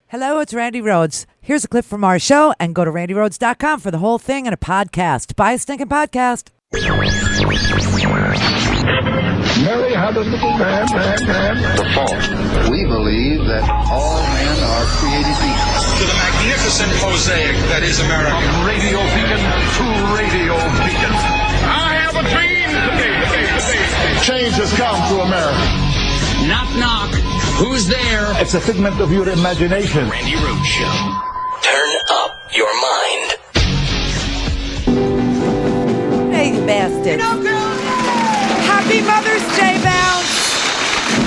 Hello, it's Randi Rhodes. Here's a clip from our show, and go to randyrhodes.com for the whole thing and a podcast. Buy a stinking podcast. Mary had a little man. The fault. We believe that all men are created equal. To the magnificent mosaic that is America. From radio beacon to radio beacon. I have a dream today. Change has come to America. Knock, knock. Who's there? It's a figment of your imagination. Randi Rhodes Show. Turn up your mind. Hey, you bastard. Happy Mother's Day, Bounce.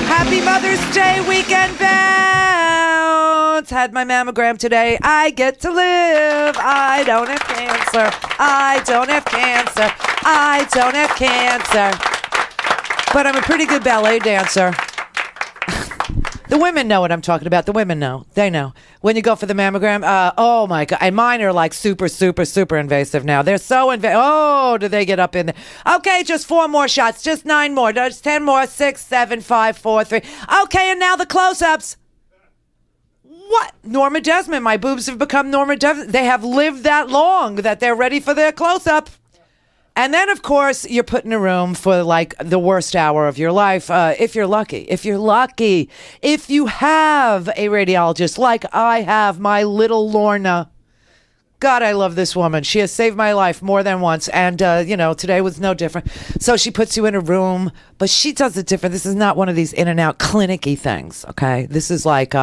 Happy Mother's Day weekend, Bounce. Had my mammogram today. I get to live. I don't have cancer. I don't have cancer. I don't have cancer. But I'm a pretty good ballet dancer. The women know what I'm talking about. The women know. They know. When you go for the mammogram, oh my God. And mine are like super invasive now. They're so invasive. Oh, do they get up in there? Okay, just 4 more shots. Just 9 more. Just 10 more. 6, 7, 5, 4, 3. Okay, and now the close-ups. What? Norma Desmond. My boobs have become Norma Desmond. They have lived that long that they're ready for their close-up. And then, of course, you're put in a room for like the worst hour of your life. If you're lucky, if you have a radiologist like I have, my little Lorna. God, I love this woman. She has saved my life more than once. And, today was no different. So she puts you in a room, but she does it different. This is not one of these in and out clinic-y things. Okay. This is like,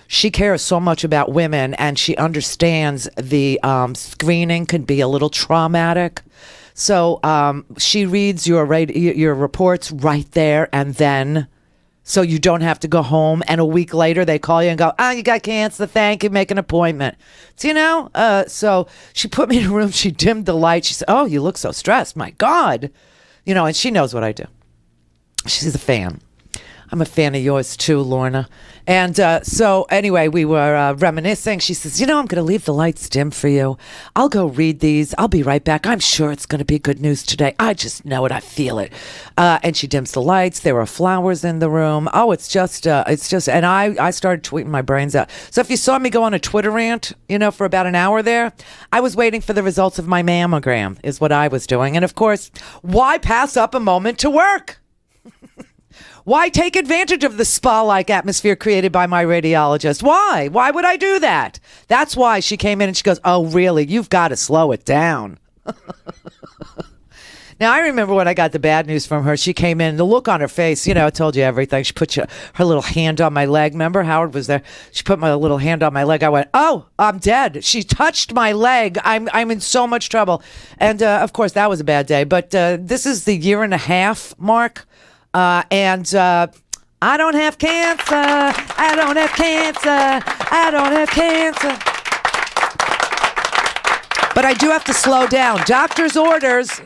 she cares so much about women, and she understands the screening can be a little traumatic. So she reads your reports right there and then, so you don't have to go home. And a week later, they call you and go, you got cancer. Thank you. Make an appointment. So, so she put me in a room. She dimmed the light. She said, oh, you look so stressed. My God. And she knows what I do. She's a fan. I'm a fan of yours too, Lorna. And so anyway, we were reminiscing. She says, I'm going to leave the lights dim for you. I'll go read these. I'll be right back. I'm sure it's going to be good news today. I just know it. I feel it. And she dims the lights. There are flowers in the room. Oh, it's just, and I started tweeting my brains out. So if you saw me go on a Twitter rant, for about an hour there, I was waiting for the results of my mammogram is what I was doing. And of course, why pass up a moment to work? Why take advantage of the spa-like atmosphere created by my radiologist? Why? Why would I do that? That's why she came in and she goes, oh, really? You've got to slow it down. Now, I remember when I got the bad news from her. She came in, the look on her face, I told you everything. She put her little hand on my leg. Remember, Howard was there. She put my little hand on my leg. I went, oh, I'm dead. She touched my leg. I'm in so much trouble. And, of course, that was a bad day. But this is the 1.5 year mark. And I don't have cancer. I don't have cancer. I don't have cancer. But I do have to slow down. Doctor's orders.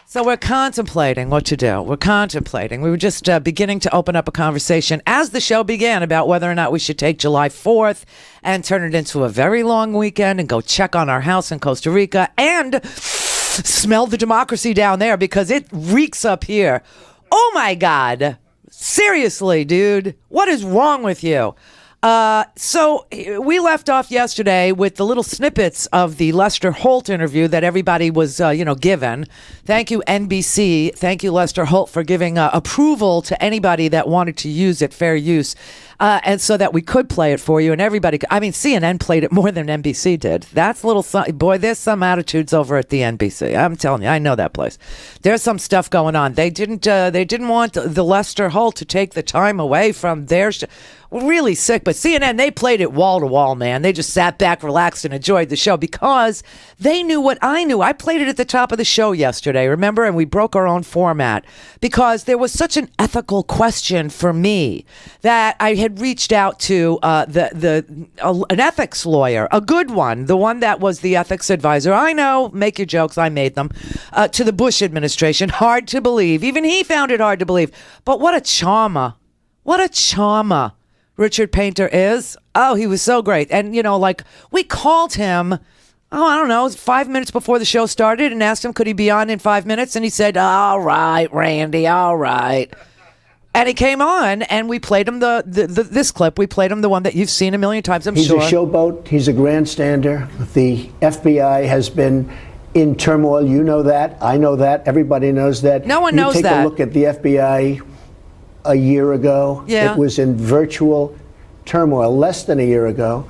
So we're contemplating what to do. We're contemplating. We were just beginning to open up a conversation as the show began about whether or not we should take July 4th and turn it into a very long weekend and go check on our house in Costa Rica and smell the democracy down there because it reeks up here. Oh, my God. Seriously, dude. What is wrong with you? So we left off yesterday with the little snippets of the Lester Holt interview that everybody was, given. Thank you, NBC. Thank you, Lester Holt, for giving approval to anybody that wanted to use it, fair use. And so that we could play it for you and everybody. CNN played it more than NBC did. That's a little, boy, there's some attitudes over at the NBC. I'm telling you, I know that place. There's some stuff going on. They didn't want the Lester Holt to take the time away from their really sick, but CNN, they played it wall to wall, man. They just sat back, relaxed, and enjoyed the show because they knew what I knew. I played it at the top of the show yesterday, remember? And we broke our own format because there was such an ethical question for me that I had reached out to an ethics lawyer, a good one, the one that was the ethics advisor. I know, make your jokes, I made them, to the Bush administration. Hard to believe. Even he found it hard to believe. But what a charmer. What a charmer Richard Painter is. Oh, he was so great. And, we called him, I don't know, 5 minutes before the show started and asked him, could he be on in 5 minutes? And he said, all right, Randy, all right. And he came on, and we played him this clip. We played him the one that you've seen a million times, I'm sure. He's a showboat. He's a grandstander. The FBI has been in turmoil. You know that. I know that. Everybody knows that. No one knows that. You take a look at the FBI a year ago. Yeah. It was in virtual turmoil less than a year ago.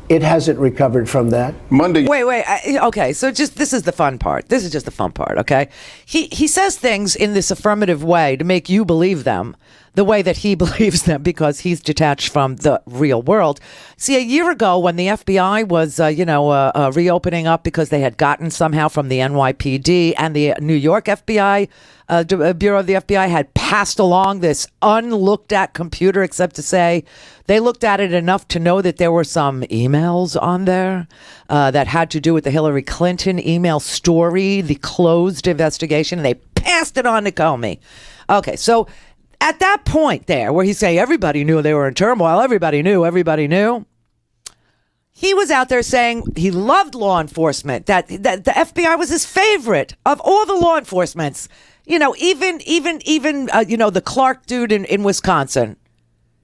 It hasn't recovered from that. Monday. Wait. Okay, so this is the fun part. This is just the fun part, okay? He says things in this affirmative way to make you believe them the way that he believes them because he's detached from the real world. See, a year ago when the FBI was, reopening up because they had gotten somehow from the NYPD and the New York FBI, Bureau of the FBI had passed along this unlooked at computer, except to say they looked at it enough to know that there were some emails on there that had to do with the Hillary Clinton email story, the closed investigation, and they passed it on to Comey. Okay, so at that point there, where he's saying everybody knew they were in turmoil, everybody knew, he was out there saying he loved law enforcement, that the FBI was his favorite of all the law enforcements. You know, even the Clark dude in Wisconsin,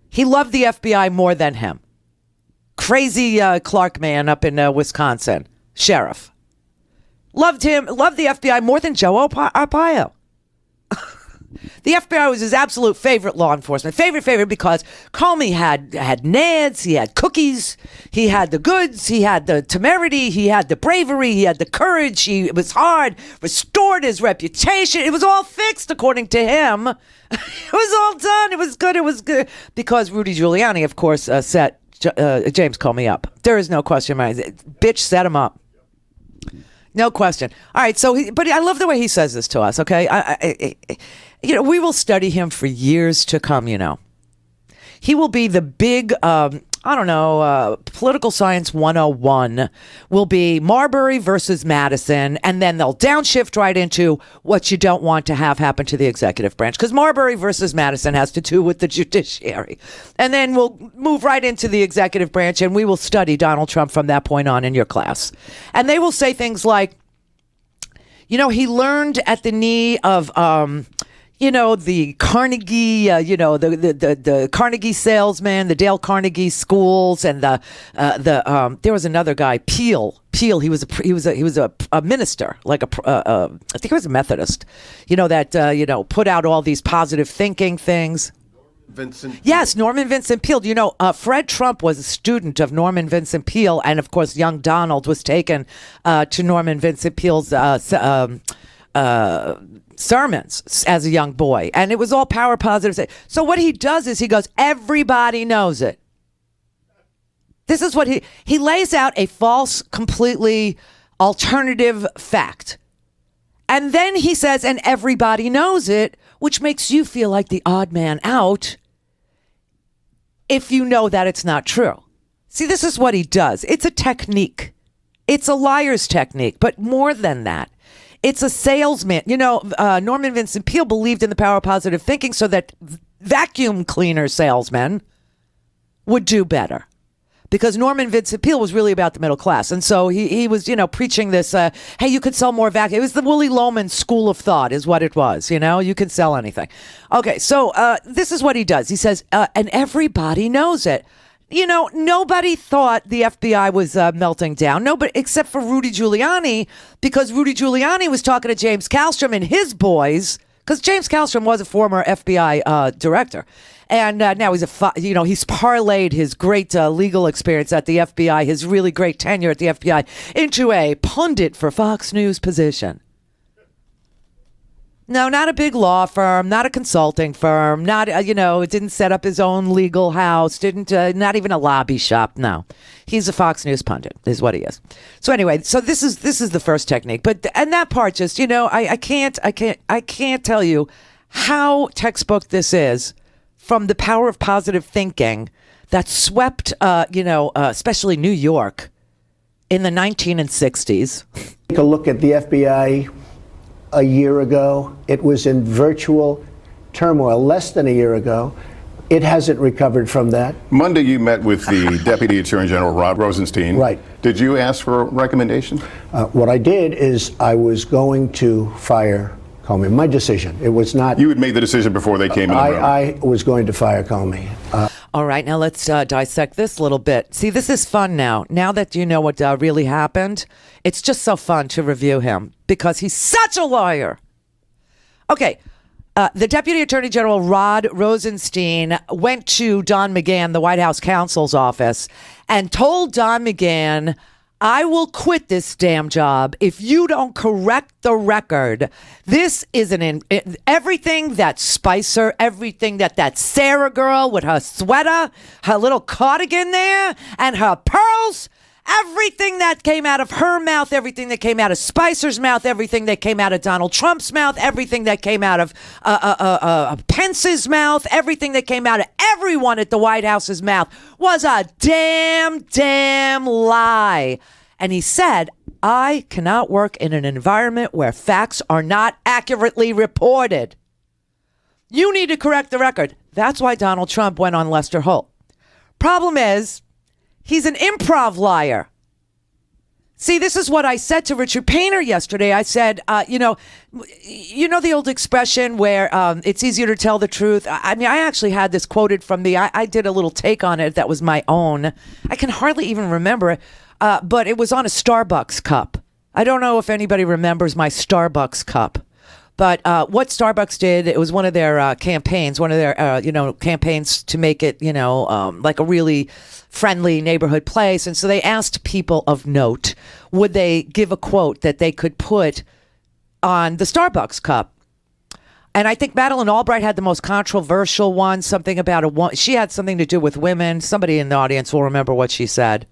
he loved the FBI more than him. Crazy Clark man up in Wisconsin, sheriff. Loved the FBI more than Joe Arpaio. The FBI was his absolute favorite law enforcement. Favorite because Comey had nads, he had cookies, he had the goods, he had the temerity, he had the bravery, he had the courage, it was hard, restored his reputation. It was all fixed according to him. It was all done. It was good. Because Rudy Giuliani, of course, set James Comey up. There is no question. Bitch set him up. No question. All right, but I love the way he says this to us, okay? We will study him for years to come, He will be the big, political science 101 will be Marbury versus Madison, and then they'll downshift right into what you don't want to have happen to the executive branch, because Marbury versus Madison has to do with the judiciary. And then we'll move right into the executive branch, and we will study Donald Trump from that point on in your class. And they will say things like, he learned at the knee of... the Carnegie, the Carnegie salesman, the Dale Carnegie schools, and there was another guy, Peel. He was a minister, like I think he was a Methodist. Put out all these positive thinking things. Yes, Norman Vincent Peale. Fred Trump was a student of Norman Vincent Peale, and of course, young Donald was taken to Norman Vincent Peale's sermons as a young boy, and it was all power positive. So what he does is he goes, everybody knows it. This is what he lays out a false, completely alternative fact. And then he says, and everybody knows it, which makes you feel like the odd man out if you know that it's not true. See, this is what he does. It's a technique. It's a liar's technique, but more than that. It's a salesman. Norman Vincent Peale believed in the power of positive thinking so that vacuum cleaner salesmen would do better. Because Norman Vincent Peale was really about the middle class. And so he was, preaching this, hey, you could sell more vacuum. It was the Willy Loman school of thought is what it was. You can sell anything. Okay, so this is what he does. He says, and everybody knows it. Nobody thought the FBI was melting down. Nobody, except for Rudy Giuliani, because Rudy Giuliani was talking to James Kallstrom and his boys, because James Kallstrom was a former FBI director. And now he's he's parlayed his great legal experience at the FBI, his really great tenure at the FBI, into a pundit for Fox News position. No, not a big law firm, not a consulting firm, not, it didn't set up his own legal house, not even a lobby shop. No, he's a Fox News pundit is what he is. So anyway, so this is the first technique, and that part just, I can't tell you how textbook this is from the power of positive thinking that swept, especially New York in the 1960s. Take a look at the FBI a year ago. It was in virtual turmoil less than a year ago. It hasn't recovered from that. Monday, you met with the Deputy Attorney General, Rod Rosenstein. Right. Did you ask for a recommendation? What I did is I was going to fire Comey. My decision. It was not. You had made the decision before they came in the room. I was going to fire Comey. All right, now let's dissect this a little bit. See, this is fun now. Now that you know what really happened, it's just so fun to review him because he's such a liar. Okay. The Deputy Attorney General Rod Rosenstein went to Don McGahn, the White House counsel's office, and told Don McGahn, I will quit this damn job if you don't correct the record. This is everything that Spicer, everything that Sarah girl with her sweater, her little cardigan there, and her pearls, everything that came out of her mouth, everything that came out of Spicer's mouth, everything that came out of Donald Trump's mouth, everything that came out of Pence's mouth, everything that came out of everyone at the White House's mouth was a damn lie. And he said, I cannot work in an environment where facts are not accurately reported. You need to correct the record. That's why Donald Trump went on Lester Holt. Problem is, he's an improv liar. See, this is what I said to Richard Painter yesterday. I said, you know the old expression where it's easier to tell the truth. I mean, I actually had this quoted from I did a little take on it that was my own. I can hardly even remember it, but it was on a Starbucks cup. I don't know if anybody remembers my Starbucks cup. But what Starbucks did, it was one of their campaigns, campaigns to make it, like a really friendly neighborhood place. And so they asked people of note, would they give a quote that they could put on the Starbucks cup? And I think Madeleine Albright had the most controversial one, something about she had something to do with women. Somebody in the audience will remember what she said.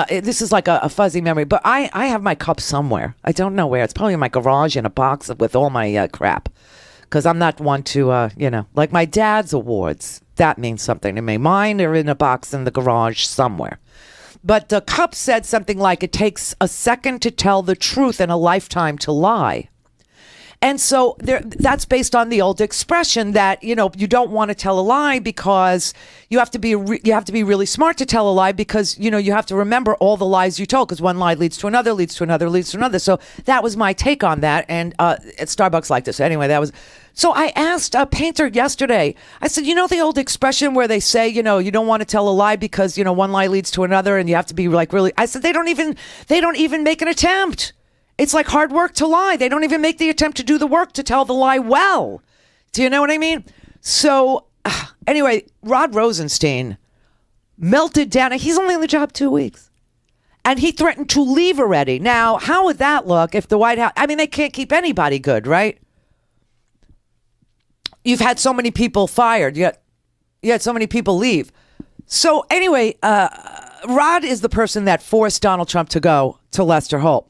This is like a fuzzy memory, but I have my cup somewhere. I don't know where. It's probably in my garage in a box with all my crap. Because I'm not one to, like my dad's awards. That means something to me. Mine are in a box in the garage somewhere. But the cup said something like, it takes a second to tell the truth and a lifetime to lie. And so that's based on the old expression that, you don't want to tell a lie because you have to be really smart to tell a lie because, you have to remember all the lies you told because one lie leads to another, leads to another, leads to another. So that was my take on that. And at Starbucks like this. Anyway, so I asked Painter yesterday, I said, the old expression where they say, you don't want to tell a lie because, one lie leads to another and you have to be like really, I said, they don't even make an attempt. It's like hard work to lie. They don't even make the attempt to do the work to tell the lie well. Do you know what I mean? So anyway, Rod Rosenstein melted down. He's only on the job 2 weeks. And he threatened to leave already. Now, how would that look if the White House... I mean, they can't keep anybody good, right? You've had so many people fired. You had so many people leave. So anyway, Rod is the person that forced Donald Trump to go to Lester Holt.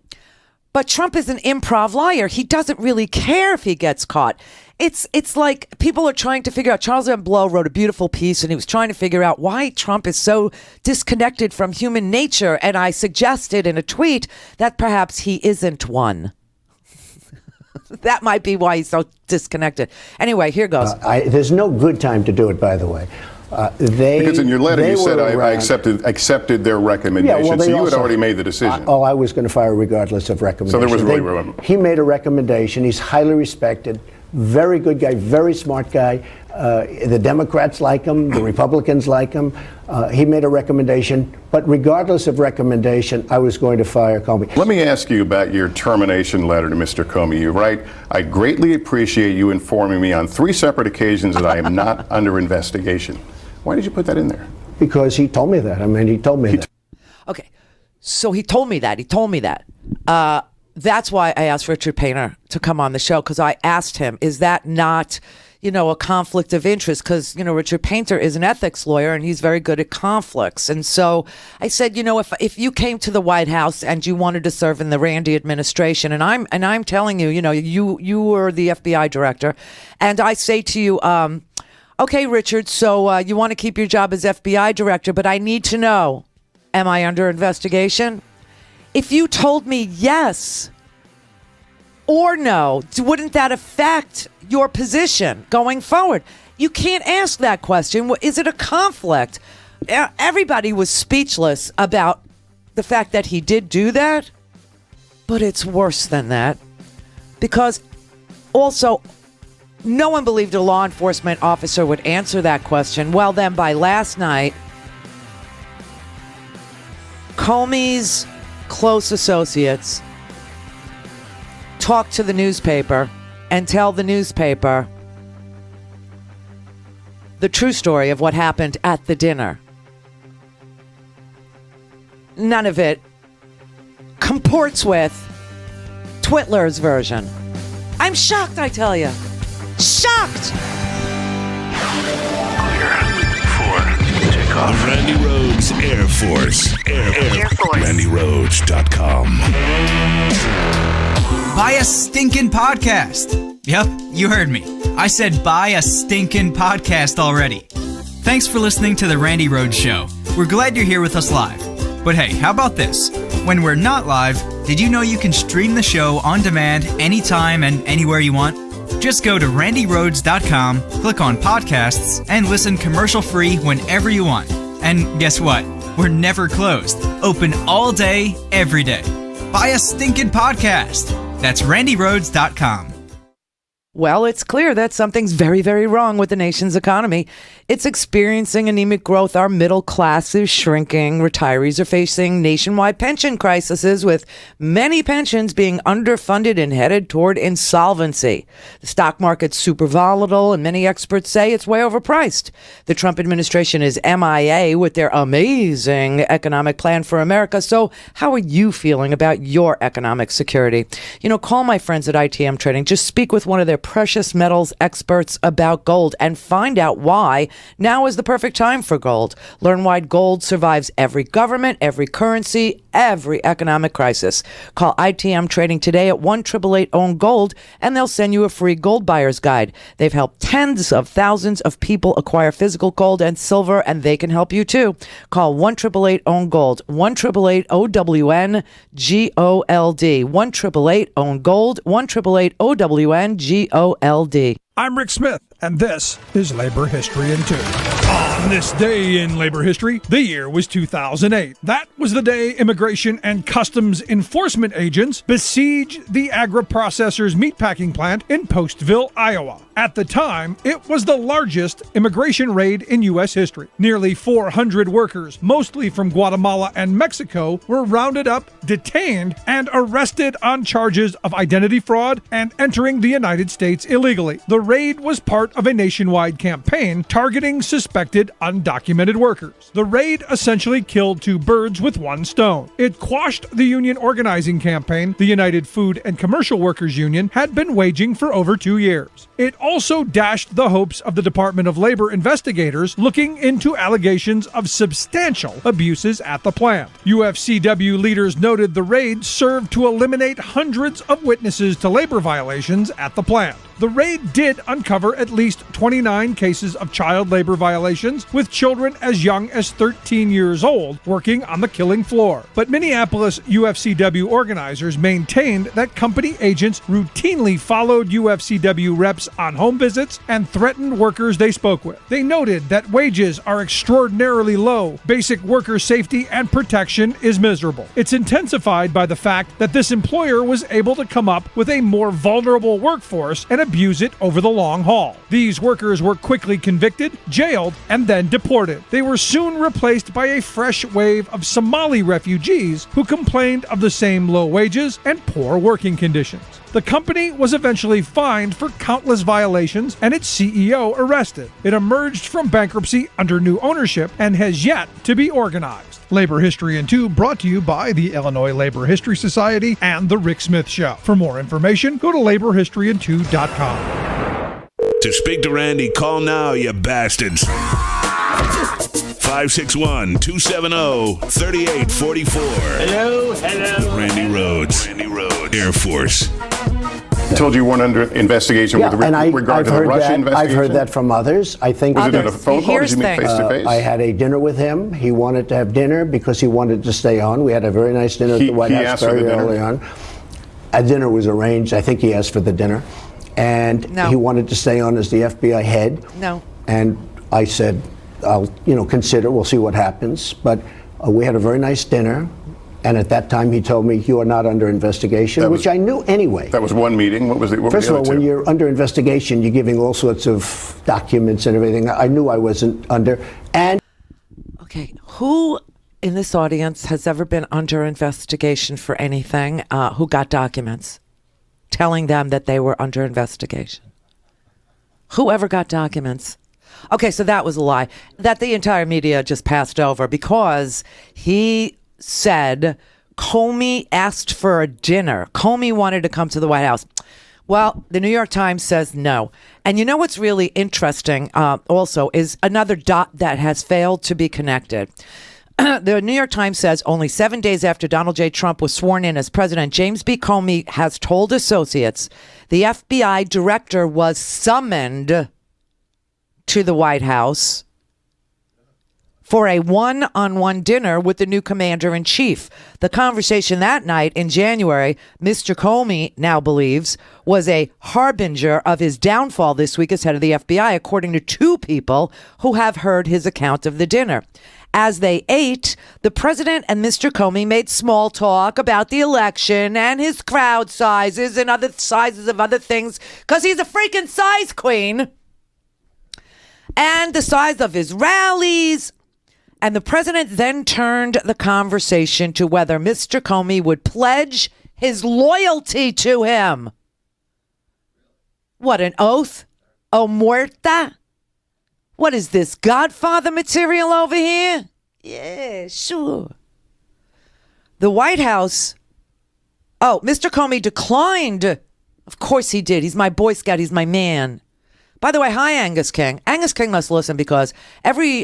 But Trump is an improv liar. He doesn't really care if he gets caught. It's like people are trying to figure out. Charles M. Blow wrote a beautiful piece, and he was trying to figure out why Trump is so disconnected from human nature. And I suggested in a tweet that perhaps he isn't one. That might be why he's so disconnected. Anyway, here goes. There's no good time to do it, by the way. Because in your letter you said I accepted their recommendation, yeah, well, so you had already made the decision. I was going to fire regardless of recommendation. So there was really he made a recommendation. He's highly respected, very good guy, very smart guy. The Democrats like him, the Republicans like him. He made a recommendation, but regardless of recommendation, I was going to fire Comey. Let me ask you about your termination letter to Mr. Comey. You write, I greatly appreciate you informing me on 3 separate occasions that I am not under investigation. Why did you put that in there? Because he told me that. I mean, he told me that. Okay, so he told me that. That's why I asked Richard Painter to come on the show, because I asked him, is that not, a conflict of interest? Because, Richard Painter is an ethics lawyer and he's very good at conflicts. And so I said, if you came to the White House and you wanted to serve in the Randi administration, and I'm telling you, you were the FBI director, and I say to you, okay, Richard, so you want to keep your job as FBI director, but I need to know, am I under investigation? If you told me yes or no, wouldn't that affect your position going forward? You can't ask that question. Is it a conflict? Everybody was speechless about the fact that he did do that, but it's worse than that. Because also, no one believed a law enforcement officer would answer that question. Well, then by last night, Comey's close associates talk to the newspaper and tell the newspaper the true story of what happened at the dinner. None of it comports with Twitler's version. I'm shocked, I tell you. Shocked! Clear for takeoff. Randi Rhodes Air Force. Air Force. RandiRhodes.com. Buy a stinking podcast. Yep, you heard me. I said buy a stinking podcast already. Thanks for listening to The Randi Rhodes Show. We're glad you're here with us live. But hey, how about this? When we're not live, did you know you can stream the show on demand anytime and anywhere you want? Just go to RandiRhodes.com, click on podcasts, and listen commercial-free whenever you want. And guess what? We're never closed. Open all day, every day. Buy a stinking podcast. That's RandiRhodes.com. Well, it's clear that something's very, very wrong with the nation's economy. It's experiencing anemic growth. Our middle class is shrinking. Retirees are facing nationwide pension crises, with many pensions being underfunded and headed toward insolvency. The stock market's super volatile, and many experts say it's way overpriced. The Trump administration is MIA with their amazing economic plan for America. So how are you feeling about your economic security? You know, call my friends at ITM Trading. Just speak with one of their precious metals experts about gold and find out why now is the perfect time for gold. Learn why gold survives every government, every currency, every economic crisis. Call ITM Trading today at 1-888-OWN-GOLD and they'll send you a free gold buyer's guide. They've helped tens of thousands of people acquire physical gold and silver, and they can help you too. Call 1-888-OWN-GOLD, 1-888-OWN-GOLD, 1-888-OWN-GOLD, 1-888-OWN-GOLD. I'm Rick Smith, and this is Labor History in 2. On this day in labor history, the year was 2008. That was the day Immigration and Customs Enforcement agents besieged the agri-processors meatpacking plant in Postville, Iowa. At the time, it was the largest immigration raid in U.S. history. Nearly 400 workers, mostly from Guatemala and Mexico, were rounded up, detained, and arrested on charges of identity fraud and entering the United States illegally. The raid was part of a nationwide campaign targeting suspected undocumented workers. The raid essentially killed two birds with one stone. It quashed the union organizing campaign the United Food and Commercial Workers Union had been waging for over 2 years. It also dashed the hopes of the Department of Labor investigators looking into allegations of substantial abuses at the plant. UFCW leaders noted the raid served to eliminate hundreds of witnesses to labor violations at the plant. The raid did uncover at least 29 cases of child labor violations, with children as young as 13 years old working on the killing floor. But Minneapolis UFCW organizers maintained that company agents routinely followed UFCW reps on home visits and threatened workers they spoke with. They noted that wages are extraordinarily low, basic worker safety and protection is miserable. It's intensified by the fact that this employer was able to come up with a more vulnerable workforce and abuse it over the long haul. These workers were quickly convicted, jailed, and then deported. They were soon replaced by a fresh wave of Somali refugees who complained of the same low wages and poor working conditions. The company was eventually fined for countless violations and its CEO arrested. It emerged from bankruptcy under new ownership and has yet to be organized. Labor History in 2 brought to you by the Illinois Labor History Society and The Rick Smith Show. For more information, go to laborhistoryin2.com. To speak to Randi, call now, you bastards. 561-270-3844. Hello. Randi Rhodes. Air Force. I told you weren't under investigation with regard to the Russia investigation? I've heard that from others. I think was it a phone call? Did you meet face to face? I had a dinner with him. He wanted to have dinner because he wanted to stay on. We had a very nice dinner at the White House very early on. A dinner was arranged. I think he asked for the dinner. And he wanted to stay on as the FBI head. No. And I said, I'll consider. We'll see what happens. But we had a very nice dinner. And at that time, he told me, you are not under investigation, which I knew anyway. That was one meeting. What was it? First of all, when you're under investigation, you're giving all sorts of documents and everything. I knew I wasn't under. And okay, who in this audience has ever been under investigation for anything? Who got documents telling them that they were under investigation? Whoever got documents? Okay, so that was a lie that the entire media just passed over because he said Comey asked for a dinner. Comey wanted to come to the White House. Well, the New York Times says no. And you know what's really interesting also is another dot that has failed to be connected. The New York Times says only 7 days after Donald J. Trump was sworn in as president, James B. Comey has told associates the FBI director was summoned to the White House for a one-on-one dinner with the new commander-in-chief. The conversation that night in January, Mr. Comey now believes, was a harbinger of his downfall this week as head of the FBI, according to two people who have heard his account of the dinner. As they ate, the president and Mr. Comey made small talk about the election and his crowd sizes and other sizes of other things, because he's a freaking size queen, and the size of his rallies. And the president then turned the conversation to whether Mr. Comey would pledge his loyalty to him. What, an oath? O muerta? What is this, Godfather material over here? Yeah, sure. The White House. Oh, Mr. Comey declined. Of course he did. He's my Boy Scout. He's my man. By the way, hi, Angus King. Angus King must listen because every,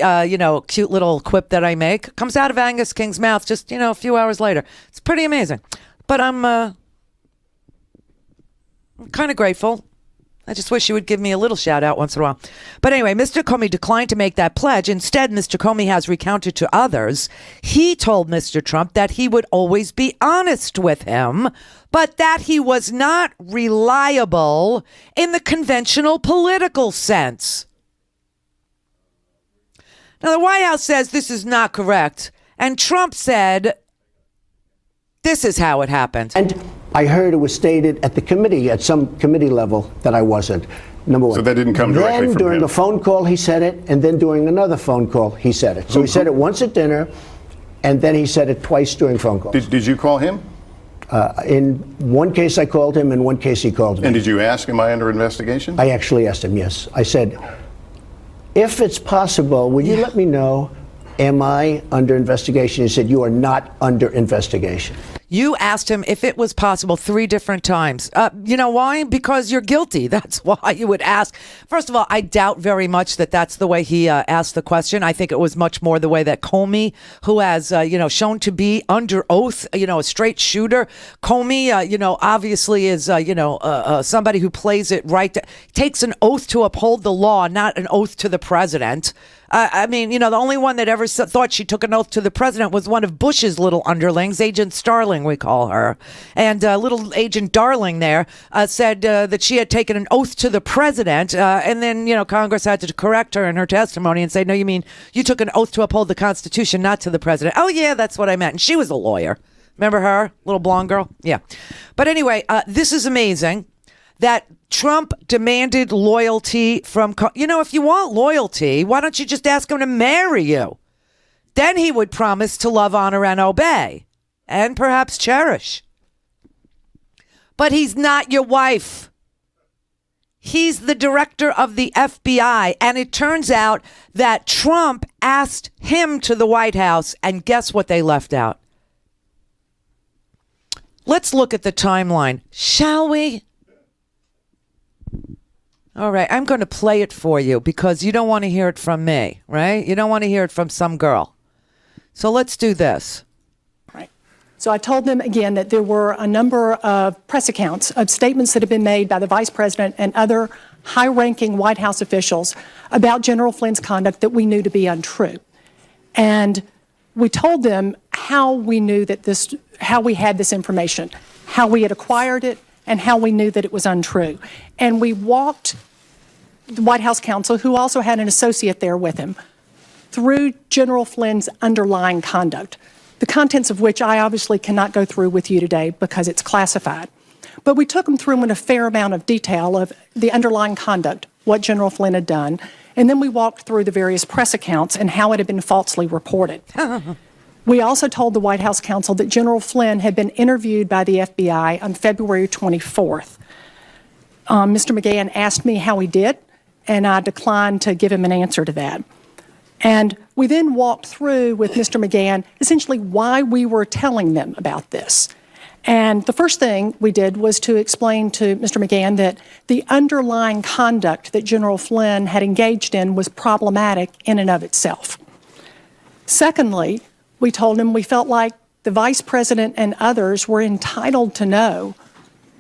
cute little quip that I make comes out of Angus King's mouth just, a few hours later. It's pretty amazing. But I'm kind of grateful. I just wish you would give me a little shout out once in a while. But anyway, Mr. Comey declined to make that pledge. Instead, Mr. Comey has recounted to others. He told Mr. Trump that he would always be honest with him, but that he was not reliable in the conventional political sense. Now, the White House says this is not correct. And Trump said, this is how it happened. And I heard it was stated at the committee, at some committee level, that I wasn't. Number one. So that didn't come directly then from during him. the phone call, he said it, and then during another phone call, he said it. So he said it once at dinner, and then he said it twice during phone calls. Did you call him? In one case, I called him. In one case, he called me. And did you ask, am I under investigation? I actually asked him, yes. I said, if it's possible, would you let me know, am I under investigation? He said, you are not under investigation. You asked him if it was possible 3 different times. You know why? Because you're guilty. That's why you would ask. First of all, I doubt very much that that's the way he asked the question. I think it was much more the way that Comey, who has, shown to be under oath, a straight shooter. Comey, obviously is, somebody who plays it right. Takes an oath to uphold the law, not an oath to the president. The only one that ever thought she took an oath to the president was one of Bush's little underlings, Agent Starling, we call her. And little Agent Darling there said that she had taken an oath to the president. And then, Congress had to correct her in her testimony and say, no, you mean you took an oath to uphold the Constitution, not to the president. Oh, yeah, that's what I meant. And she was a lawyer. Remember her? Little blonde girl? Yeah. But anyway, this is amazing. That Trump demanded loyalty from, if you want loyalty, why don't you just ask him to marry you? Then he would promise to love, honor, and obey, and perhaps cherish. But he's not your wife. He's the director of the FBI, and it turns out that Trump asked him to the White House, and guess what they left out? Let's look at the timeline, shall we? All right, I'm going to play it for you because you don't want to hear it from me, right? You don't want to hear it from some girl. So let's do this. Right. So I told them again that there were a number of press accounts of statements that have been made by the vice president and other high-ranking White House officials about General Flynn's conduct that we knew to be untrue. And we told them how we knew that how we had this information, how we had acquired it, and how we knew that it was untrue. And we walked the White House counsel, who also had an associate there with him, through General Flynn's underlying conduct. the contents of which I obviously cannot go through with you today because it's classified. But we took them through in a fair amount of detail of the underlying conduct, what General Flynn had done, and then we walked through the various press accounts and how it had been falsely reported. We also told the White House counsel that General Flynn had been interviewed by the FBI on February 24th. Mr. McGahn asked me how he did, and I declined to give him an answer to that. And we then walked through with Mr. McGahn essentially why we were telling them about this. And the first thing we did was to explain to Mr. McGahn that the underlying conduct that General Flynn had engaged in was problematic in and of itself. Secondly, we told him we felt like the Vice President and others were entitled to know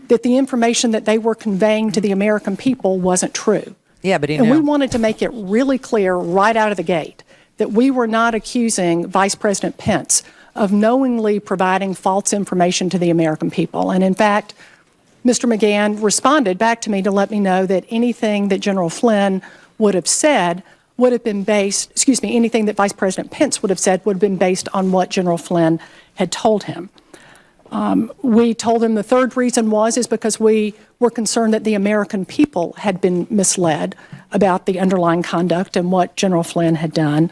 that the information that they were conveying to the American people wasn't true. Yeah, but he And knew. we wanted to make it really clear right out of the gate that we were not accusing Vice President Pence of knowingly providing false information to the American people. And in fact, Mr. McGahn responded back to me to let me know that anything that General Flynn would have said would have been based, anything that Vice President Pence would have said would have been based on what General Flynn had told him. We told him the third reason is because we were concerned that the American people had been misled about the underlying conduct and what General Flynn had done.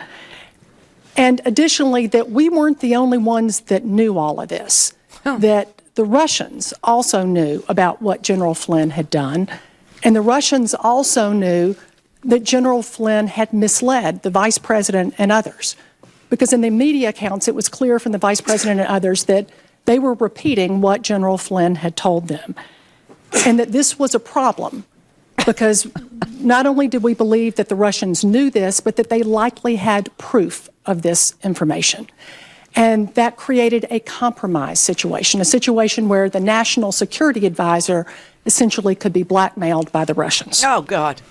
And additionally, that we weren't the only ones that knew all of this, that the Russians also knew about what General Flynn had done, and the Russians also knew that General Flynn had misled the Vice President and others. Because in the media accounts, it was clear from the Vice President and others that they were repeating what General Flynn had told them, and that this was a problem because not only did we believe that the Russians knew this, but that they likely had proof of this information. And that created a compromise situation, a situation where the national security advisor essentially could be blackmailed by the Russians. Oh, God.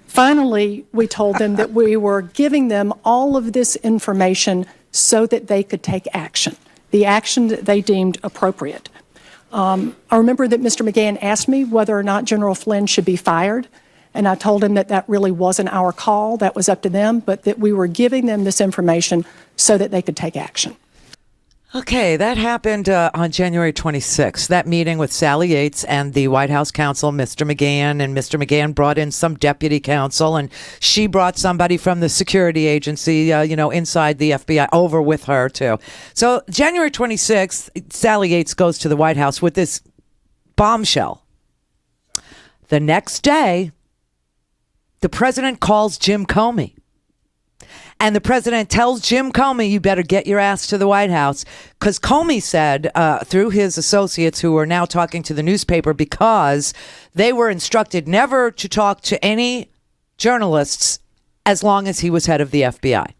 Finally, we told them that we were giving them all of this information so that they could take action, the action that they deemed appropriate. I remember that Mr. McGahn asked me whether or not General Flynn should be fired, and I told him that that really wasn't our call, that was up to them, but that we were giving them this information so that they could take action. Okay, that happened on January 26th, that meeting with Sally Yates and the White House counsel, Mr. McGahn, and Mr. McGahn brought in some deputy counsel, and she brought somebody from the security agency, inside the FBI over with her, too. So January 26th, Sally Yates goes to the White House with this bombshell. The next day, the president calls Jim Comey. And the president tells Jim Comey, you better get your ass to the White House. Because Comey said through his associates who are now talking to the newspaper because they were instructed never to talk to any journalists as long as he was head of the FBI.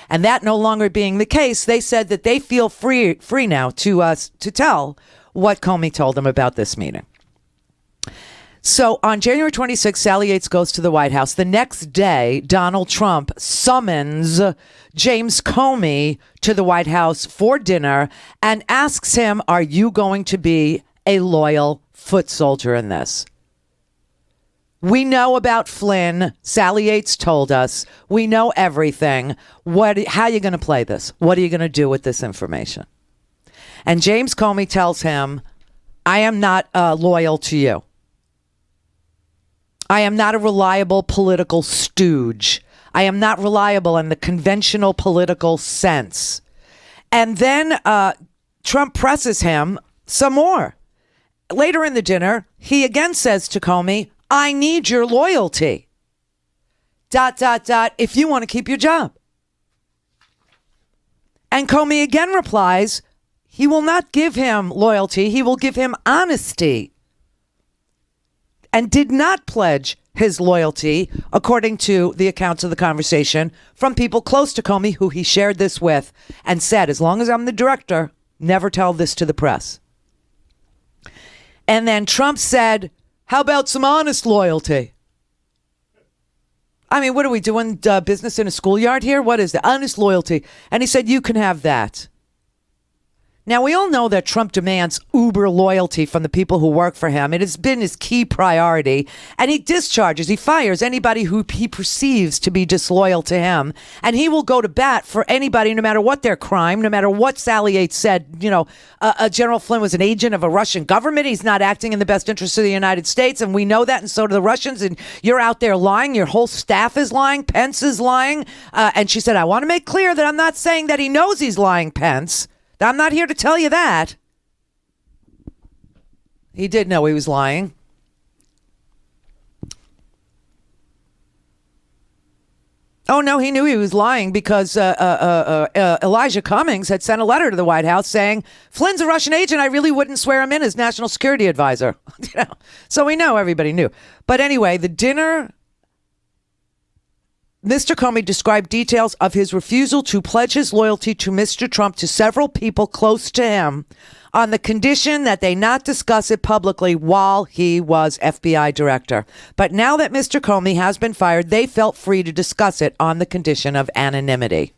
And that no longer being the case, they said that they feel free now to tell what Comey told them about this meeting. So on January 26th, Sally Yates goes to the White House. The next day, Donald Trump summons James Comey to the White House for dinner and asks him, are you going to be a loyal foot soldier in this? We know about Flynn. Sally Yates told us. We know everything. How are you going to play this? What are you going to do with this information? And James Comey tells him, I am not loyal to you. I am not a reliable political stooge. I am not reliable in the conventional political sense. And then Trump presses him some more. Later in the dinner, he again says to Comey, I need your loyalty. ... if you want to keep your job. And Comey again replies, he will not give him loyalty. He will give him honesty. And did not pledge his loyalty, according to the accounts of the conversation from people close to Comey who he shared this with, and said, as long as I'm the director, never tell this to the press. And then Trump said, how about some honest loyalty? I mean, what are we doing, business in a schoolyard here? What is the honest loyalty? And he said, you can have that. Now, we all know that Trump demands uber loyalty from the people who work for him. It has been his key priority. And he fires anybody who he perceives to be disloyal to him. And he will go to bat for anybody, no matter what their crime, no matter what Sally Yates said. General Flynn was an agent of a Russian government. He's not acting in the best interest of the United States. And we know that, and so do the Russians. And you're out there lying. Your whole staff is lying. Pence is lying. And she said, I want to make clear that I'm not saying that he knows he's lying, Pence. I'm not here to tell you that. He did know he was lying. Oh, no, he knew he was lying because Elijah Cummings had sent a letter to the White House saying, Flynn's a Russian agent. I really wouldn't swear him in as national security advisor. So we know, everybody knew. But anyway, the dinner... Mr. Comey described details of his refusal to pledge his loyalty to Mr. Trump to several people close to him on the condition that they not discuss it publicly while he was FBI director. But now that Mr. Comey has been fired, they felt free to discuss it on the condition of anonymity.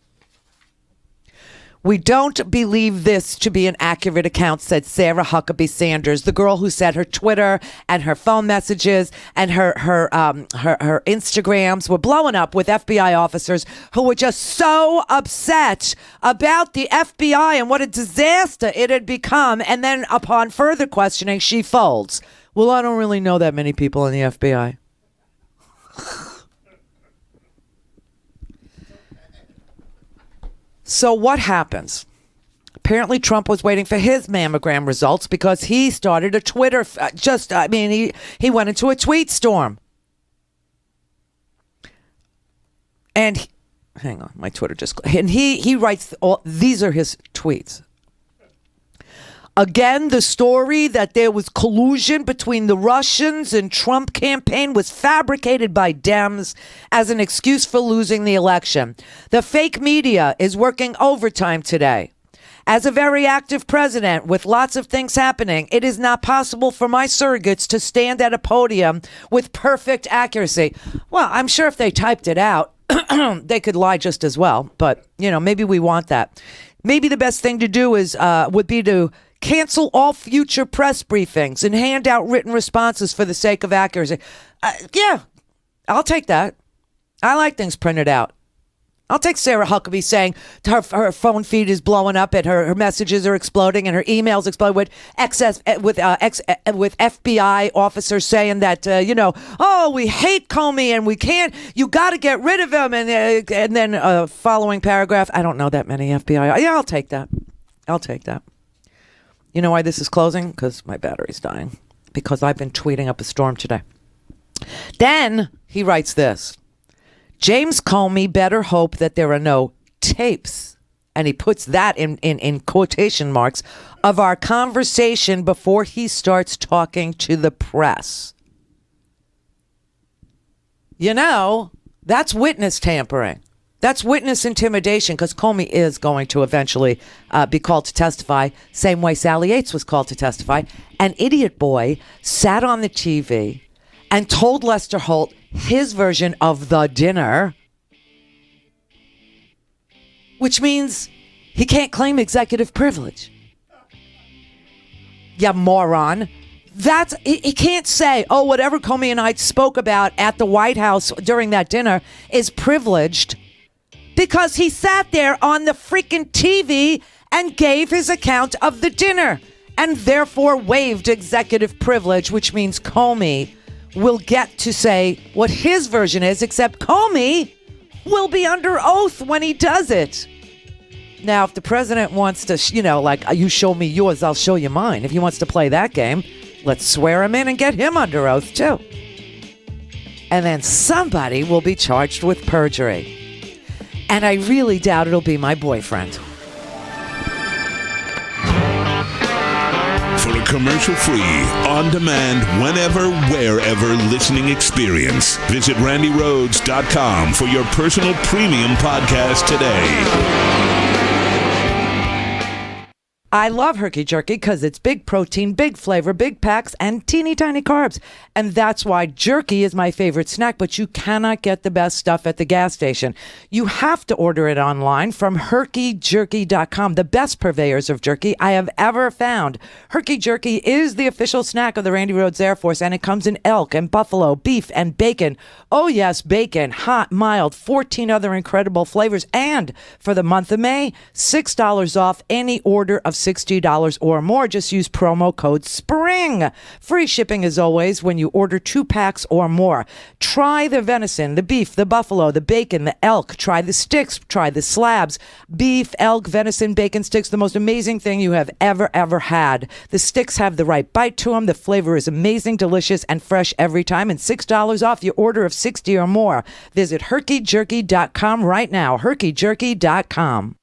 We don't believe this to be an accurate account, said Sarah Huckabee Sanders, the girl who said her Twitter and her phone messages and her Instagrams were blowing up with FBI officers who were just so upset about the FBI and what a disaster it had become. And then upon further questioning, she folds. Well, I don't really know that many people in the FBI. So what happens? Apparently Trump was waiting for his mammogram results because he started a Twitter, he went into a tweet storm. And hang on, my Twitter just, and he writes, these are his tweets. Again, the story that there was collusion between the Russians and Trump campaign was fabricated by Dems as an excuse for losing the election. The fake media is working overtime today. As a very active president with lots of things happening, it is not possible for my surrogates to stand at a podium with perfect accuracy. Well, I'm sure if they typed it out, they could lie just as well. But, maybe we want that. Maybe the best thing to do would be to cancel all future press briefings and hand out written responses for the sake of accuracy. Yeah, I'll take that. I like things printed out. I'll take Sarah Huckabee saying her phone feed is blowing up and her messages are exploding and her emails explode with FBI officers saying that, we hate Comey and we can't, you got to get rid of him. And then following paragraph, I don't know that many FBI. Yeah, I'll take that. You know why this is closing? Because my battery's dying. Because I've been tweeting up a storm today. Then he writes this. James Comey better hope that there are no tapes. And he puts that in quotation marks of our conversation before he starts talking to the press. That's witness tampering. That's witness intimidation because Comey is going to eventually be called to testify, same way Sally Yates was called to testify. An idiot boy sat on the TV and told Lester Holt his version of the dinner, which means he can't claim executive privilege. You moron. He can't say, whatever Comey and I spoke about at the White House during that dinner is privileged. Because he sat there on the freaking TV and gave his account of the dinner and therefore waived executive privilege, which means Comey will get to say what his version is, except Comey will be under oath when he does it. Now, if the president wants to, you show me yours, I'll show you mine. If he wants to play that game, let's swear him in and get him under oath, too. And then somebody will be charged with perjury. And I really doubt it'll be my boyfriend. For a commercial-free, on-demand, whenever, wherever listening experience, visit randyrhodes.com for your personal premium podcast today. I love Herky Jerky because it's big protein, big flavor, big packs, and teeny tiny carbs. And that's why jerky is my favorite snack, but you cannot get the best stuff at the gas station. You have to order it online from herkyjerky.com, the best purveyors of jerky I have ever found. Herky Jerky is the official snack of the Randi Rhodes Air Force, and it comes in elk and buffalo, beef, and bacon. Oh yes, bacon, hot, mild, 14 other incredible flavors. And for the month of May, $6 off any order of $60 or more. Just use promo code SPRING. Free shipping as always when you order 2 packs or more. Try the venison, the beef, the buffalo, the bacon, the elk. Try the sticks. Try the slabs. Beef, elk, venison, bacon sticks. The most amazing thing you have ever had. The sticks have the right bite to them. The flavor is amazing, delicious, and fresh every time. And $6 off your order of 60 or more. Visit herkyjerky.com right now. herkyjerky.com.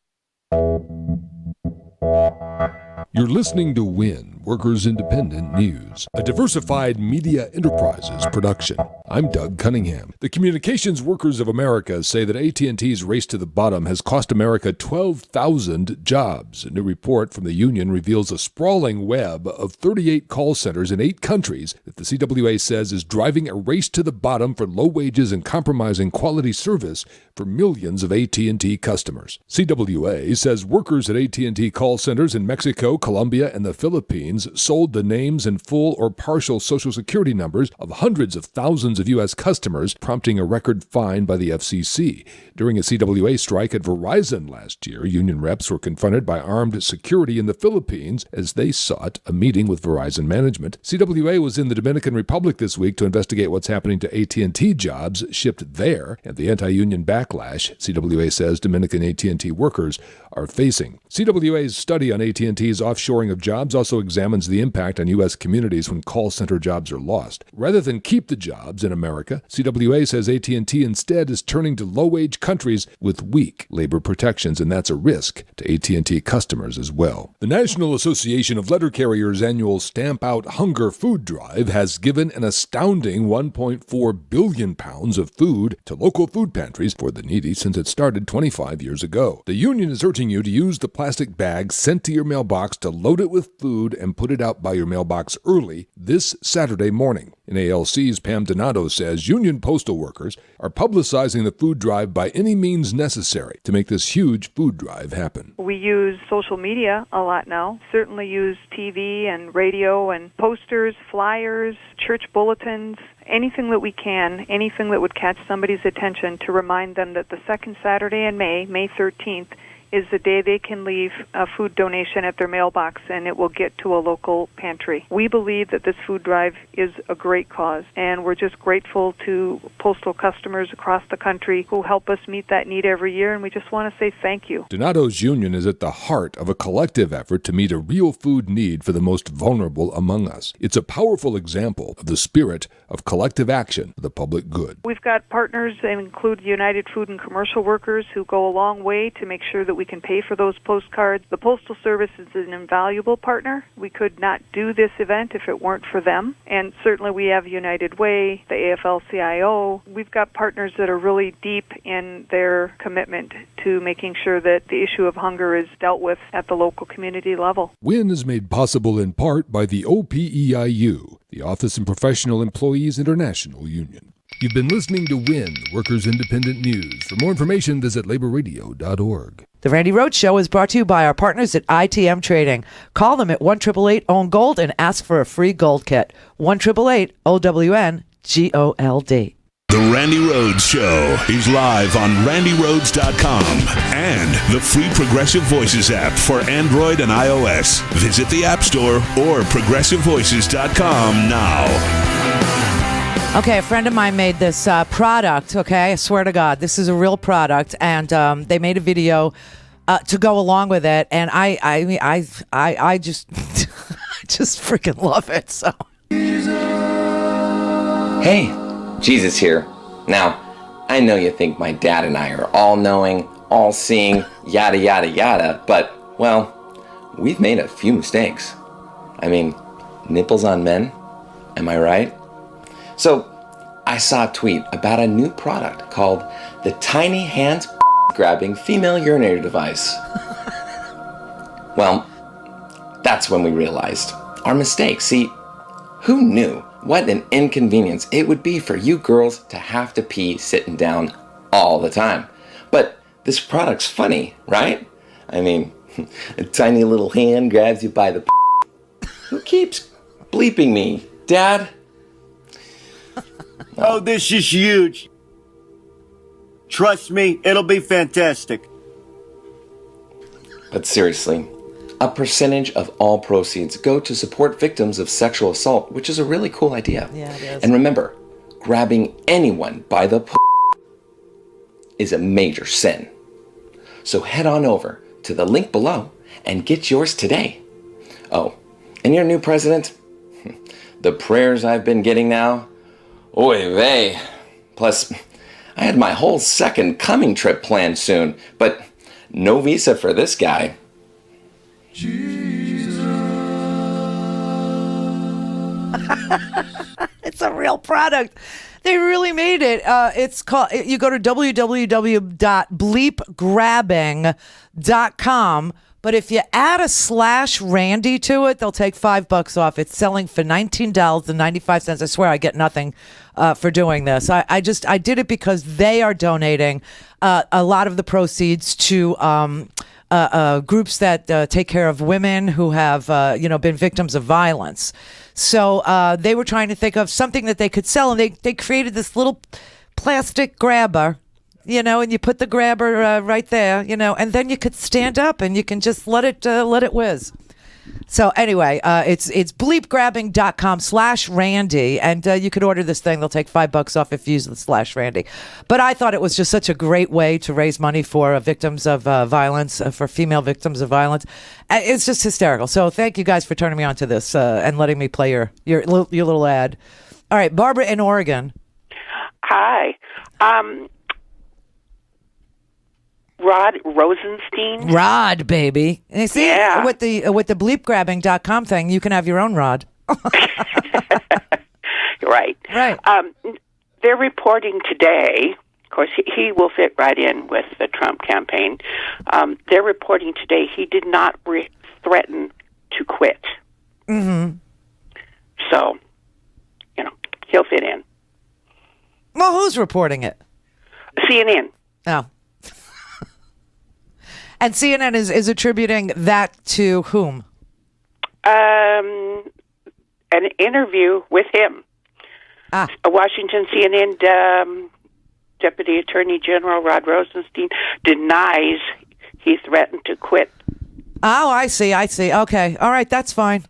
You're listening to WIN, Workers Independent News, a diversified media enterprises production. I'm Doug Cunningham. The Communications Workers of America say that AT&T's race to the bottom has cost America 12,000 jobs. A new report from the union reveals a sprawling web of 38 call centers in 8 countries that the CWA says is driving a race to the bottom for low wages and compromising quality service for millions of AT&T customers. CWA says workers at AT&T call centers in Mexico, Colombia, and the Philippines sold the names and full or partial Social Security numbers of hundreds of thousands of U.S. customers, prompting a record fine by the FCC. During a CWA strike at Verizon last year, union reps were confronted by armed security in the Philippines as they sought a meeting with Verizon management. CWA was in the Dominican Republic this week to investigate what's happening to AT&T jobs shipped there and the anti-union backlash CWA says Dominican AT&T workers are facing. CWA's study on AT&T's offshoring of jobs also examines the impact on U.S. communities when call center jobs are lost. Rather than keep the jobs in America, CWA says AT&T instead is turning to low-wage countries with weak labor protections, and that's a risk to AT&T customers as well. The National Association of Letter Carriers' annual Stamp Out Hunger food drive has given an astounding £1.4 billion of food to local food pantries for the needy since it started 25 years ago. The union is urging you to use the plastic bag sent to your mailbox to load it with food and put it out by your mailbox early this Saturday morning. NALC's Pam Donato says union postal workers are publicizing the food drive by any means necessary to make this huge food drive happen. We use social media a lot now. Certainly use TV and radio and posters, flyers, church bulletins, anything that we can, anything that would catch somebody's attention to remind them that the second Saturday in May, May 13th, is the day they can leave a food donation at their mailbox and it will get to a local pantry. We believe that this food drive is a great cause, and we're just grateful to postal customers across the country who help us meet that need every year, and we just want to say thank you. Donato's union is at the heart of a collective effort to meet a real food need for the most vulnerable among us. It's a powerful example of the spirit of collective action for the public good. We've got partners that include United Food and Commercial Workers who go a long way to make sure that we can pay for those postcards. The Postal Service is an invaluable partner. We could not do this event if it weren't for them. And certainly we have United Way, the AFL-CIO. We've got partners that are really deep in their commitment to making sure that the issue of hunger is dealt with at the local community level. WIN is made possible in part by the OPEIU, the Office and Professional Employees International Union. You've been listening to WIN, Workers Independent News. For more information, visit laborradio.org. The Randi Rhodes Show is brought to you by our partners at ITM Trading. Call them at 1-888-OWN-GOLD and ask for a free gold kit. 1-888-OWN-GOLD. The Randi Rhodes Show is live on RandiRhodes.com and the free Progressive Voices app for Android and iOS. Visit the App Store or ProgressiveVoices.com now. Okay, a friend of mine made this product, okay? I swear to God, this is a real product, and they made a video to go along with it, and I just I just freaking love it, so. Hey, Jesus here. Now, I know you think my dad and I are all-knowing, all-seeing, yada, yada, yada, but, well, we've made a few mistakes. I mean, nipples on men, am I right? So, I saw a tweet about a new product called the Tiny Hands Grabbing Female Urinator Device. Well, That's when we realized our mistake. See, who knew what an inconvenience it would be for you girls to have to pee sitting down all the time? But this product's funny, right? I mean, a tiny little hand grabs you by the Who keeps bleeping me? Dad? Oh, this is huge. Trust me, it'll be fantastic. But seriously, a percentage of all proceeds go to support victims of sexual assault, which is a really cool idea. Yeah, it is. And remember, grabbing anyone by the is a major sin. So head on over to the link below and get yours today. Oh, and your new president? The prayers I've been getting now? Oy vey. Plus, I had my whole second coming trip planned soon, but no visa for this guy. It's a real product. They really made it. It's called. You go to www.bleepgrabbing.com. But if you add a /Randy to it, they'll take $5 off. It's selling for $19.95. I swear I get nothing for doing this. I did it because they are donating a lot of the proceeds to groups that take care of women who have been victims of violence. So they were trying to think of something that they could sell, and they created this little plastic grabber. And you put the grabber right there, and then you could stand up and you can just let it whiz. So anyway, it's bleepgrabbing.com /Randy, and you could order this thing. They'll take $5 off if you use the /Randy. But I thought it was just such a great way to raise money for victims of violence, for female victims of violence. It's just hysterical. So thank you guys for turning me on to this and letting me play your little ad. All right, Barbara in Oregon. Hi. Rod Rosenstein. Rod, baby. And you see, with the bleepgrabbing.com thing, you can have your own Rod. Right. Right. They're reporting today, of course, he will fit right in with the Trump campaign. They're reporting today he did not threaten to quit. Mm-hmm. So, he'll fit in. Well, who's reporting it? CNN. Oh. And CNN is attributing that to whom? An interview with him. A Washington CNN Deputy Attorney General Rod Rosenstein denies he threatened to quit. Oh, I see. Okay. All right, that's fine.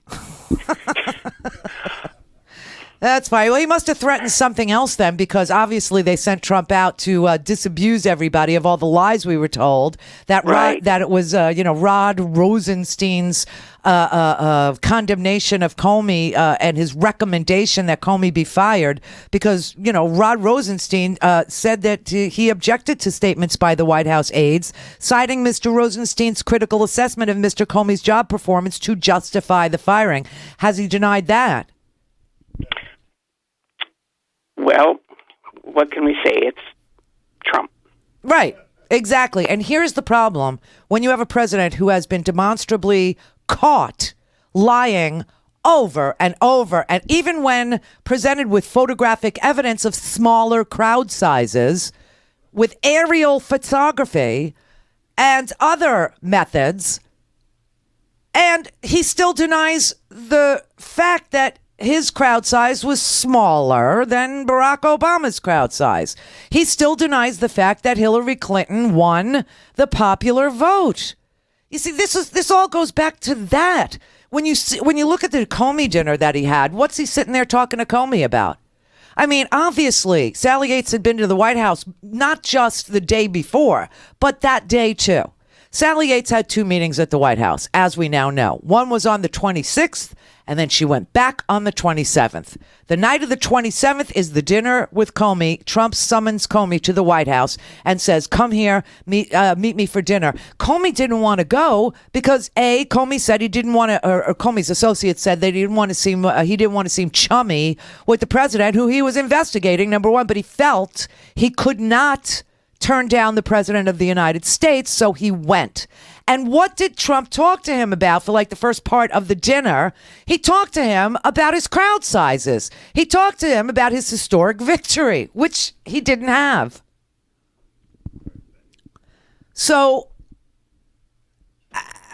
That's fine. Well, he must have threatened something else then, because obviously they sent Trump out to disabuse everybody of all the lies we were told. That it was Rod Rosenstein's condemnation of Comey and his recommendation that Comey be fired, because Rod Rosenstein said that he objected to statements by the White House aides, citing Mr. Rosenstein's critical assessment of Mr. Comey's job performance to justify the firing. Has he denied that? Well, what can we say? It's Trump. Right. Exactly. And here's the problem. When you have a president who has been demonstrably caught lying over and over, and even when presented with photographic evidence of smaller crowd sizes, with aerial photography and other methods, and he still denies the fact that his crowd size was smaller than Barack Obama's crowd size. He still denies the fact that Hillary Clinton won the popular vote. You see, this all goes back to that. When you look at the Comey dinner that he had, what's he sitting there talking to Comey about? I mean, obviously, Sally Yates had been to the White House not just the day before, but that day too. Sally Yates had 2 meetings at the White House, as we now know. One was on the 26th, and then she went back on the 27th. The night of the 27th is the dinner with Comey. Trump summons Comey to the White House and says, come here, meet me for dinner. Comey didn't want to go because, Comey said he didn't want to, or Comey's associates said they didn't want to seem, he didn't want to seem chummy with the president, who he was investigating, number one, but he felt he could not turn down the president of the United States, so he went. And what did Trump talk to him about for like the first part of the dinner? He talked to him about his crowd sizes. He talked to him about his historic victory, which he didn't have. So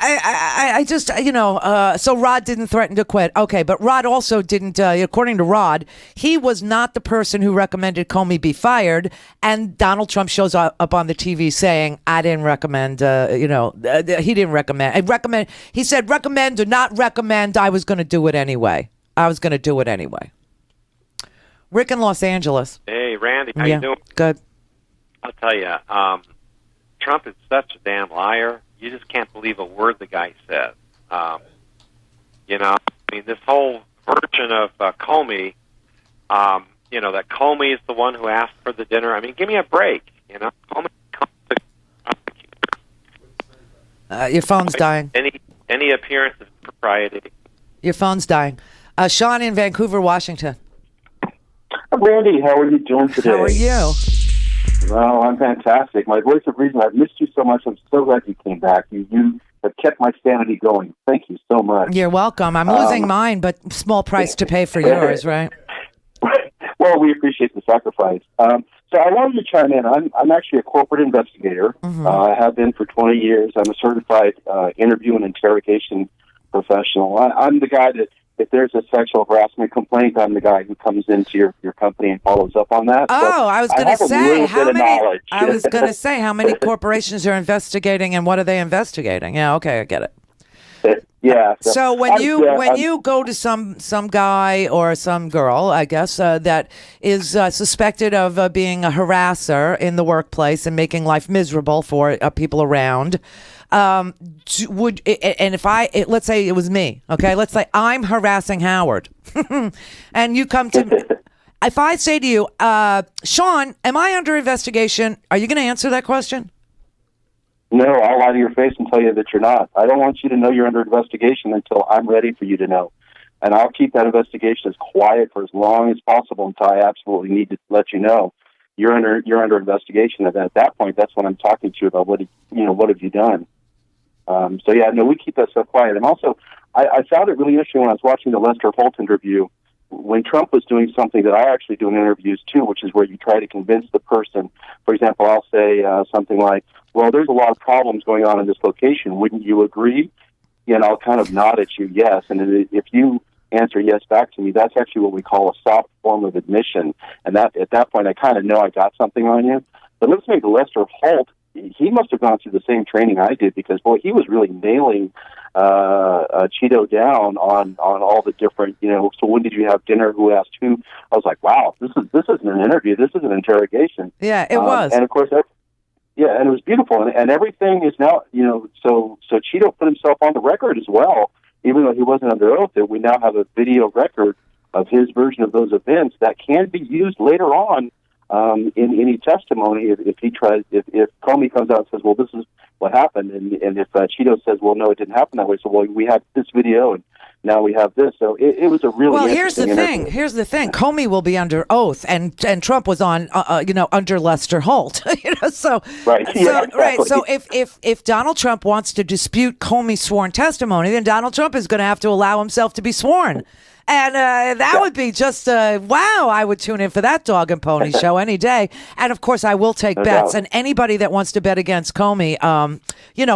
I just, so Rod didn't threaten to quit. Okay, but Rod also didn't, according to Rod, he was not the person who recommended Comey be fired. And Donald Trump shows up on the TV saying, I didn't recommend, he didn't recommend. He said, recommend or not recommend, I was going to do it anyway. Rick in Los Angeles. Hey, Randy, how you doing? Good. I'll tell you, Trump is such a damn liar. You just can't believe a word the guy says. This whole version of Comey, that Comey is the one who asked for the dinner. I mean, give me a break. Comey your phone's dying. Any appearance of propriety. Your phone's dying. Sean in Vancouver, Washington. Randy, how are you doing today? How are you? Well, I'm fantastic. My voice of reason, I've missed you so much. I'm so glad you came back. You have kept my sanity going. Thank you so much. You're welcome. I'm losing mine, but small price to pay for yours, right? Well, we appreciate the sacrifice. So I wanted to chime in. I'm actually a corporate investigator. Mm-hmm. I have been for 20 years. I'm a certified interview and interrogation professional. I'm the guy that, if there's a sexual harassment complaint, I'm the guy who comes into your company and follows up on that. Oh, I was going to say how many corporations are investigating and what are they investigating? Yeah, okay, I get it. Yeah. So when you go to some guy or some girl, I guess, that is suspected of being a harasser in the workplace and making life miserable for people around, let's say it was me, okay? Let's say I'm harassing Howard, and you come to me. If I say to you, Sean, am I under investigation? Are you going to answer that question? No, I'll lie to your face and tell you that you're not. I don't want you to know you're under investigation until I'm ready for you to know. And I'll keep that investigation as quiet for as long as possible until I absolutely need to let you know you're under investigation. And at that point, that's when I'm talking to you about what have you done. We keep that stuff quiet. And also, I found it really interesting when I was watching the Lester Holt interview, when Trump was doing something that I actually do in interviews too, which is where you try to convince the person. For example, I'll say something like, well, there's a lot of problems going on in this location. Wouldn't you agree? And I'll kind of nod at you, yes. And if you answer yes back to me, that's actually what we call a soft form of admission. And that at that point, I kind of know I got something on you. But let's make Lester Holt. He must have gone through the same training I did, because, boy, he was really nailing Cheeto down on all the different, so when did you have dinner, who asked who? I was like, wow, this isn't an interview, this is an interrogation. Yeah, it was. And, of course, and it was beautiful. And everything is now, so Cheeto put himself on the record as well, even though he wasn't under oath, that we now have a video record of his version of those events that can be used later on in any testimony, if Comey comes out and says, well, this is what happened, and if Cheeto says, well, no, it didn't happen that way, so, well, we have this video, and now we have this. So it was a really interesting interview. Here's the thing. Comey will be under oath, and Trump was on, under Lester Holt. So right. Yeah, exactly. So if Donald Trump wants to dispute Comey's sworn testimony, then Donald Trump is going to have to allow himself to be sworn. And that would be just, wow, I would tune in for that dog and pony show any day. And, of course, I will take bets. And anybody that wants to bet against Comey,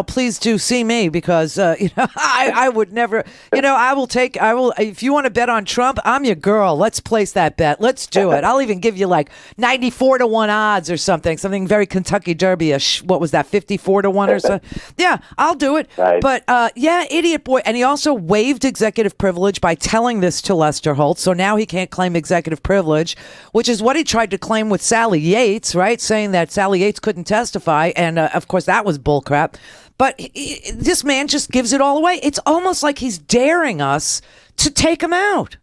please do see me, because, I would never, if you want to bet on Trump, I'm your girl. Let's place that bet. Let's do it. I'll even give you like 94-1 odds or something very Kentucky Derby-ish. What was that, 54-1 or so? Yeah, I'll do it. Right. But, idiot boy. And he also waived executive privilege by telling this to Lester Holt, so now he can't claim executive privilege, which is what he tried to claim with Sally Yates, right? Saying that Sally Yates couldn't testify, and of course that was bullcrap. But this man just gives it all away. It's almost like he's daring us to take him out.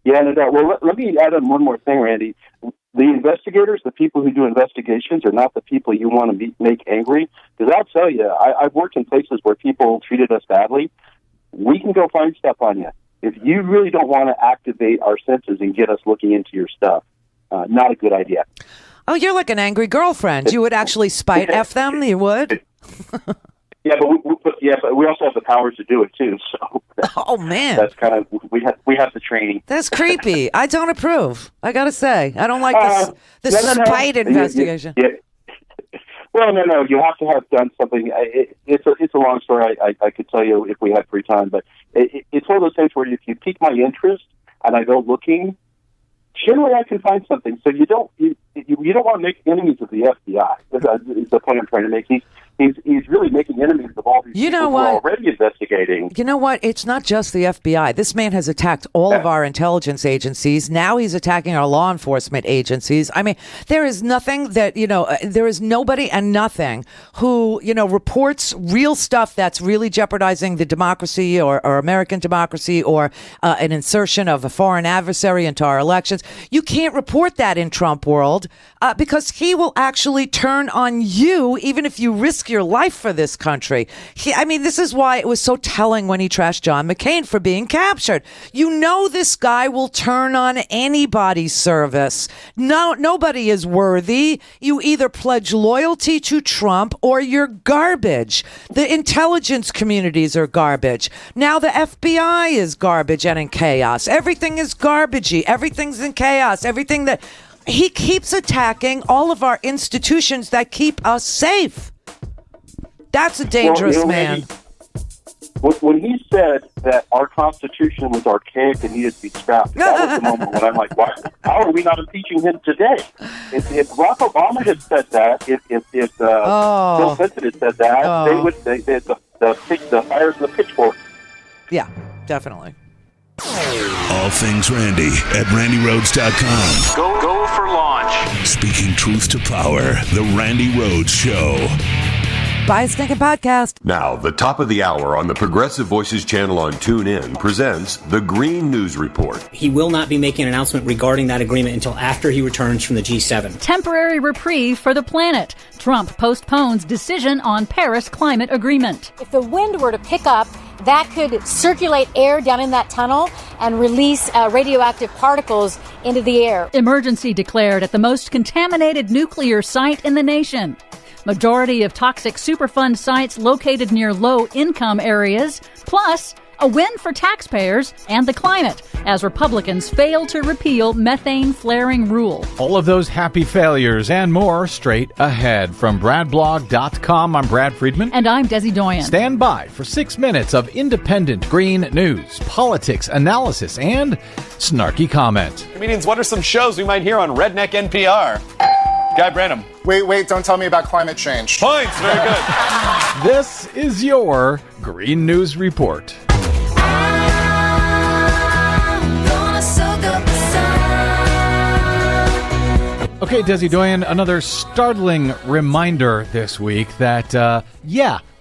Yeah, no doubt. Well, let me add on one more thing, Randy. The investigators, the people who do investigations, are not the people you want to make angry. Because I'll tell you, I've worked in places where people treated us badly. We can go find stuff on you. If you really don't want to activate our senses and get us looking into your stuff, not a good idea. Oh, you're like an angry girlfriend. You would actually spite F them? You would? Yeah, but we also have the powers to do it too. So oh man, that's kind of we have the training. That's creepy. I don't approve. I gotta say, I don't like this spite investigation. Well, no. You have to have done something. It's a long story. I could tell you if we had free time, but it's one of those things where if you pique my interest and I go looking, generally I can find something. So you don't want to make enemies of the FBI. Is the point I'm trying to make. He's really making enemies of all these people who are already investigating. You know what? It's not just the FBI. This man has attacked all of our intelligence agencies. Now he's attacking our law enforcement agencies. I mean, there is nothing that, there is nobody and nothing who, reports real stuff that's really jeopardizing the democracy or American democracy or an insertion of a foreign adversary into our elections. You can't report that in Trump world because he will actually turn on you even if you risk your life for this country. This is why it was so telling when he trashed John McCain for being captured. This guy will turn on anybody's service. No, nobody is worthy. You either pledge loyalty to Trump or you're garbage. The intelligence communities are garbage. Now the FBI is garbage and in chaos. Everything is garbagey. Everything's in chaos. Everything that he keeps attacking all of our institutions that keep us safe. That's a dangerous man. When he said that our Constitution was archaic and needed to be scrapped, that was the moment when I'm like, why? How are we not impeaching him today? If Barack Obama had said that, if Bill Clinton had said that, they would the fires and the pitchforks. Yeah, definitely. All things Randy at randyrhodes.com. Go for launch. Speaking truth to power, the Randi Rhodes Show. Buy a stinking podcast. Now, the top of the hour on the Progressive Voices channel on TuneIn presents the Green News Report. He will not be making an announcement regarding that agreement until after he returns from the G7. Temporary reprieve for the planet. Trump postpones decision on Paris climate agreement. If the wind were to pick up, that could circulate air down in that tunnel and release radioactive particles into the air. Emergency declared at the most contaminated nuclear site in the nation. Majority of toxic Superfund sites located near low-income areas, plus a win for taxpayers and the climate, as Republicans fail to repeal methane flaring rule. All of those happy failures and more straight ahead. From BradBlog.com, I'm Brad Friedman. And I'm Desi Doyen. Stand by for 6 minutes of independent green news, politics, analysis, and snarky comment. Comedians, what are some shows we might hear on Redneck NPR? Guy Branum. Wait, don't tell me about climate change. Points, very good. This is your Green News Report. Okay, Desi Doyen, another startling reminder this week that,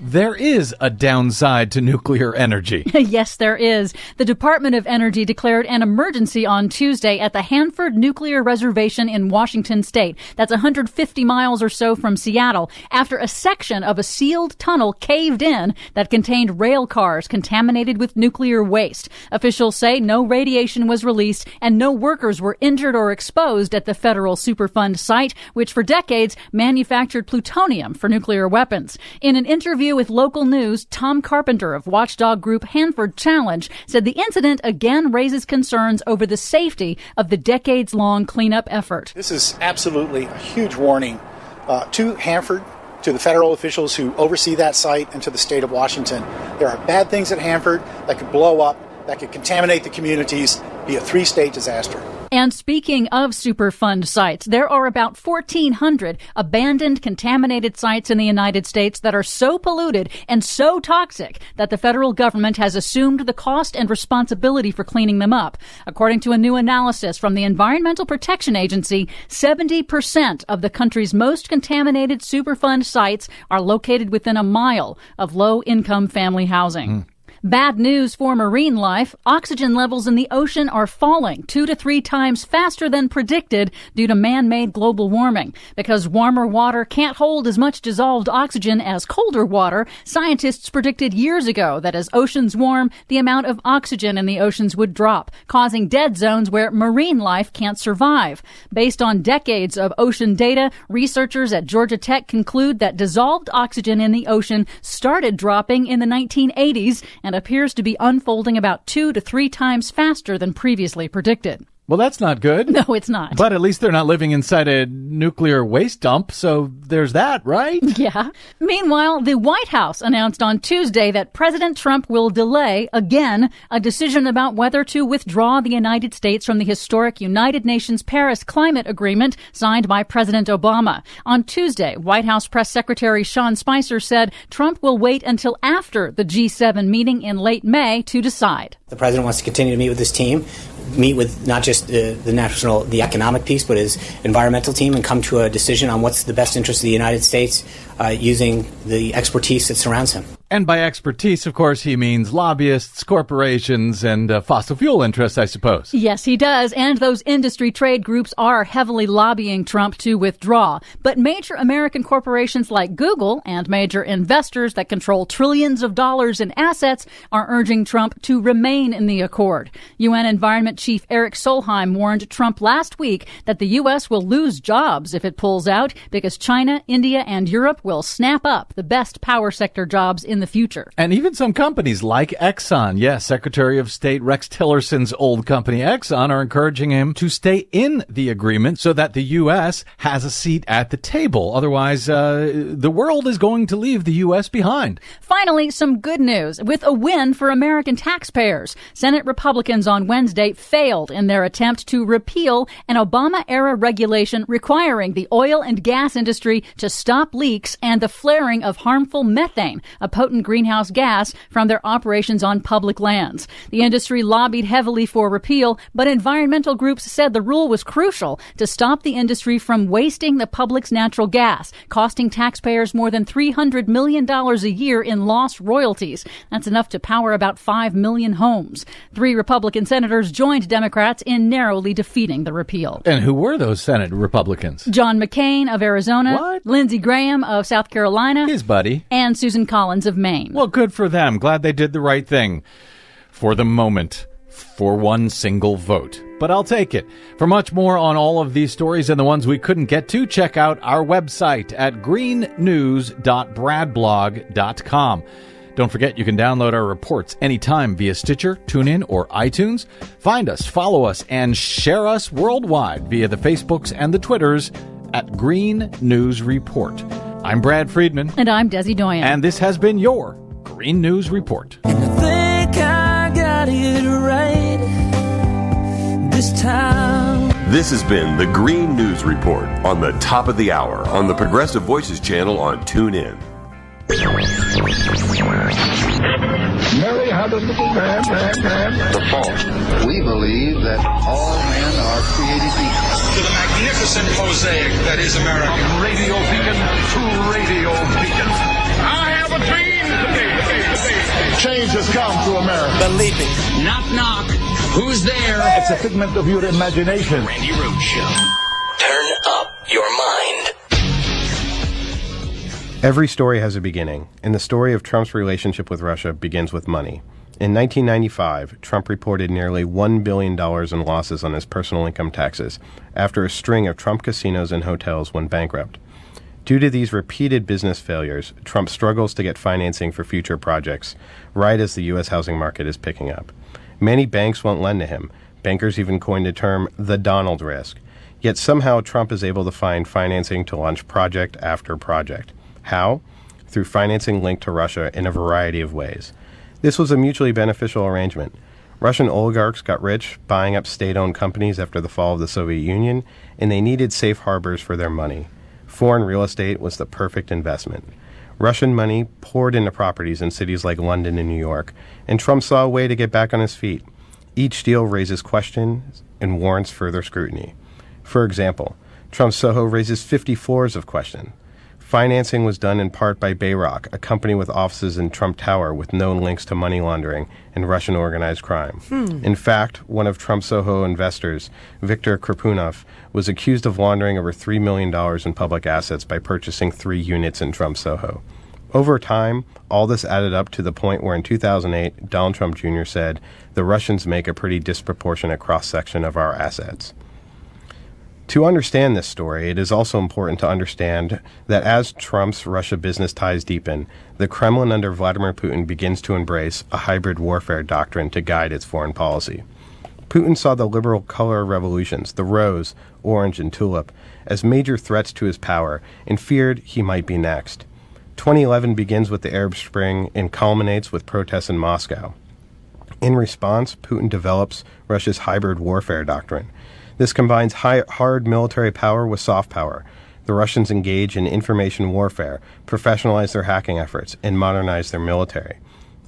there is a downside to nuclear energy. Yes, there is. The Department of Energy declared an emergency on Tuesday at the Hanford Nuclear Reservation in Washington state. That's 150 miles or so from Seattle, after a section of a sealed tunnel caved in that contained rail cars contaminated with nuclear waste. Officials say no radiation was released and no workers were injured or exposed at the federal Superfund site, which for decades manufactured plutonium for nuclear weapons. In an interview with local news, Tom Carpenter of watchdog group Hanford Challenge said the incident again raises concerns over the safety of the decades-long cleanup effort. This is absolutely a huge warning to Hanford, to the federal officials who oversee that site, and to the state of Washington. There are bad things at Hanford that could blow up, that could contaminate the communities, be a three-state disaster. And speaking of Superfund sites, there are about 1,400 abandoned, contaminated sites in the United States that are so polluted and so toxic that the federal government has assumed the cost and responsibility for cleaning them up. According to a new analysis from the Environmental Protection Agency, 70% of the country's most contaminated Superfund sites are located within a mile of low-income family housing. Bad news for marine life. Oxygen levels in the ocean are falling 2 to 3 times faster than predicted due to man-made global warming. Because warmer water can't hold as much dissolved oxygen as colder water, scientists predicted years ago that as oceans warm, the amount of oxygen in the oceans would drop, causing dead zones where marine life can't survive. Based on decades of ocean data, researchers at Georgia Tech conclude that dissolved oxygen in the ocean started dropping in the 1980s and appears to be unfolding about 2 to 3 times faster than previously predicted. Well, that's not good. No, it's not. But at least they're not living inside a nuclear waste dump, so there's that, right? Yeah. Meanwhile, the White House announced on Tuesday that President Trump will delay, again, a decision about whether to withdraw the United States from the historic United Nations Paris Climate Agreement signed by President Obama. On Tuesday, White House Press Secretary Sean Spicer said Trump will wait until after the G7 meeting in late May to decide. The president wants to continue to meet with his team, meet with not just the economic piece, but his environmental team, and come to a decision on what's the best interest of the United States using the expertise that surrounds him. And by expertise, of course, he means lobbyists, corporations, and fossil fuel interests, I suppose. Yes, he does. And those industry trade groups are heavily lobbying Trump to withdraw. But major American corporations like Google and major investors that control trillions of dollars in assets are urging Trump to remain in the accord. UN Environment Chief Eric Solheim warned Trump last week that the U.S. will lose jobs if it pulls out because China, India, and Europe will snap up the best power sector jobs in the future. And even some companies like Exxon, yes, Secretary of State Rex Tillerson's old company Exxon, are encouraging him to stay in the agreement so that the U.S. has a seat at the table. Otherwise, the world is going to leave the U.S. behind. Finally, some good news. With a win for American taxpayers, Senate Republicans on Wednesday failed in their attempt to repeal an Obama-era regulation requiring the oil and gas industry to stop leaks and the flaring of harmful methane, a potent greenhouse gas, from their operations on public lands. The industry lobbied heavily for repeal, but environmental groups said the rule was crucial to stop the industry from wasting the public's natural gas, costing taxpayers more than $300 million a year in lost royalties. That's enough to power about 5 million homes. 3 Republican senators joined Democrats in narrowly defeating the repeal. And who were those Senate Republicans? John McCain of Arizona, Lindsey Graham of South Carolina, his buddy, and Susan Collins of Maine. Well, good for them. Glad they did the right thing. For the moment. For one single vote. But I'll take it. For much more on all of these stories and the ones we couldn't get to, check out our website at greennews.bradblog.com. Don't forget you can download our reports anytime via Stitcher, TuneIn, or iTunes. Find us, follow us, and share us worldwide via the Facebooks and the Twitters at Green News Report. I'm Brad Friedman. And I'm Desi Doyen. And this has been your Green News Report. I think I got it right this time. This has been the Green News Report on the top of the hour on the Progressive Voices channel on TuneIn. Mary had a little ram. The fault. We believe that all men are created equal. To the magnificent mosaic that is America. From radio beacon to radio beacon. I have a dream today. Change has come to America. Believe it. Knock, knock. Who's there? It's a figment of your imagination. Randi Rhodes Show. Turn up your mind. Every story has a beginning, and the story of Trump's relationship with Russia begins with money. In 1995, Trump reported nearly $1 billion in losses on his personal income taxes after a string of Trump casinos and hotels went bankrupt. Due to these repeated business failures, Trump struggles to get financing for future projects, right as the U.S. housing market is picking up. Many banks won't lend to him. Bankers even coined the term the Donald risk. Yet somehow Trump is able to find financing to launch project after project. How? Through financing linked to Russia in a variety of ways. This was a mutually beneficial arrangement. Russian oligarchs got rich buying up state-owned companies after the fall of the Soviet Union, and they needed safe harbors for their money. Foreign real estate was the perfect investment. Russian money poured into properties in cities like London and New York, and Trump saw a way to get back on his feet. Each deal raises questions and warrants further scrutiny. For example, Trump's Soho raises 50 floors of question. Financing was done in part by Bayrock, a company with offices in Trump Tower with known links to money laundering and Russian organized crime. In fact, one of Trump's Soho investors, Viktor Krapunov, was accused of laundering over $3 million in public assets by purchasing 3 units in Trump Soho. Over time, all this added up to the point where in 2008, Donald Trump Jr. said, "The Russians make a pretty disproportionate cross-section of our assets." To understand this story, it is also important to understand that as Trump's Russia business ties deepen, the Kremlin under Vladimir Putin begins to embrace a hybrid warfare doctrine to guide its foreign policy. Putin saw the liberal color revolutions, the rose, orange, and tulip, as major threats to his power and feared he might be next. 2011 begins with the Arab Spring and culminates with protests in Moscow. In response, Putin develops Russia's hybrid warfare doctrine. This combines hard military power with soft power. The Russians engage in information warfare, professionalize their hacking efforts, and modernize their military.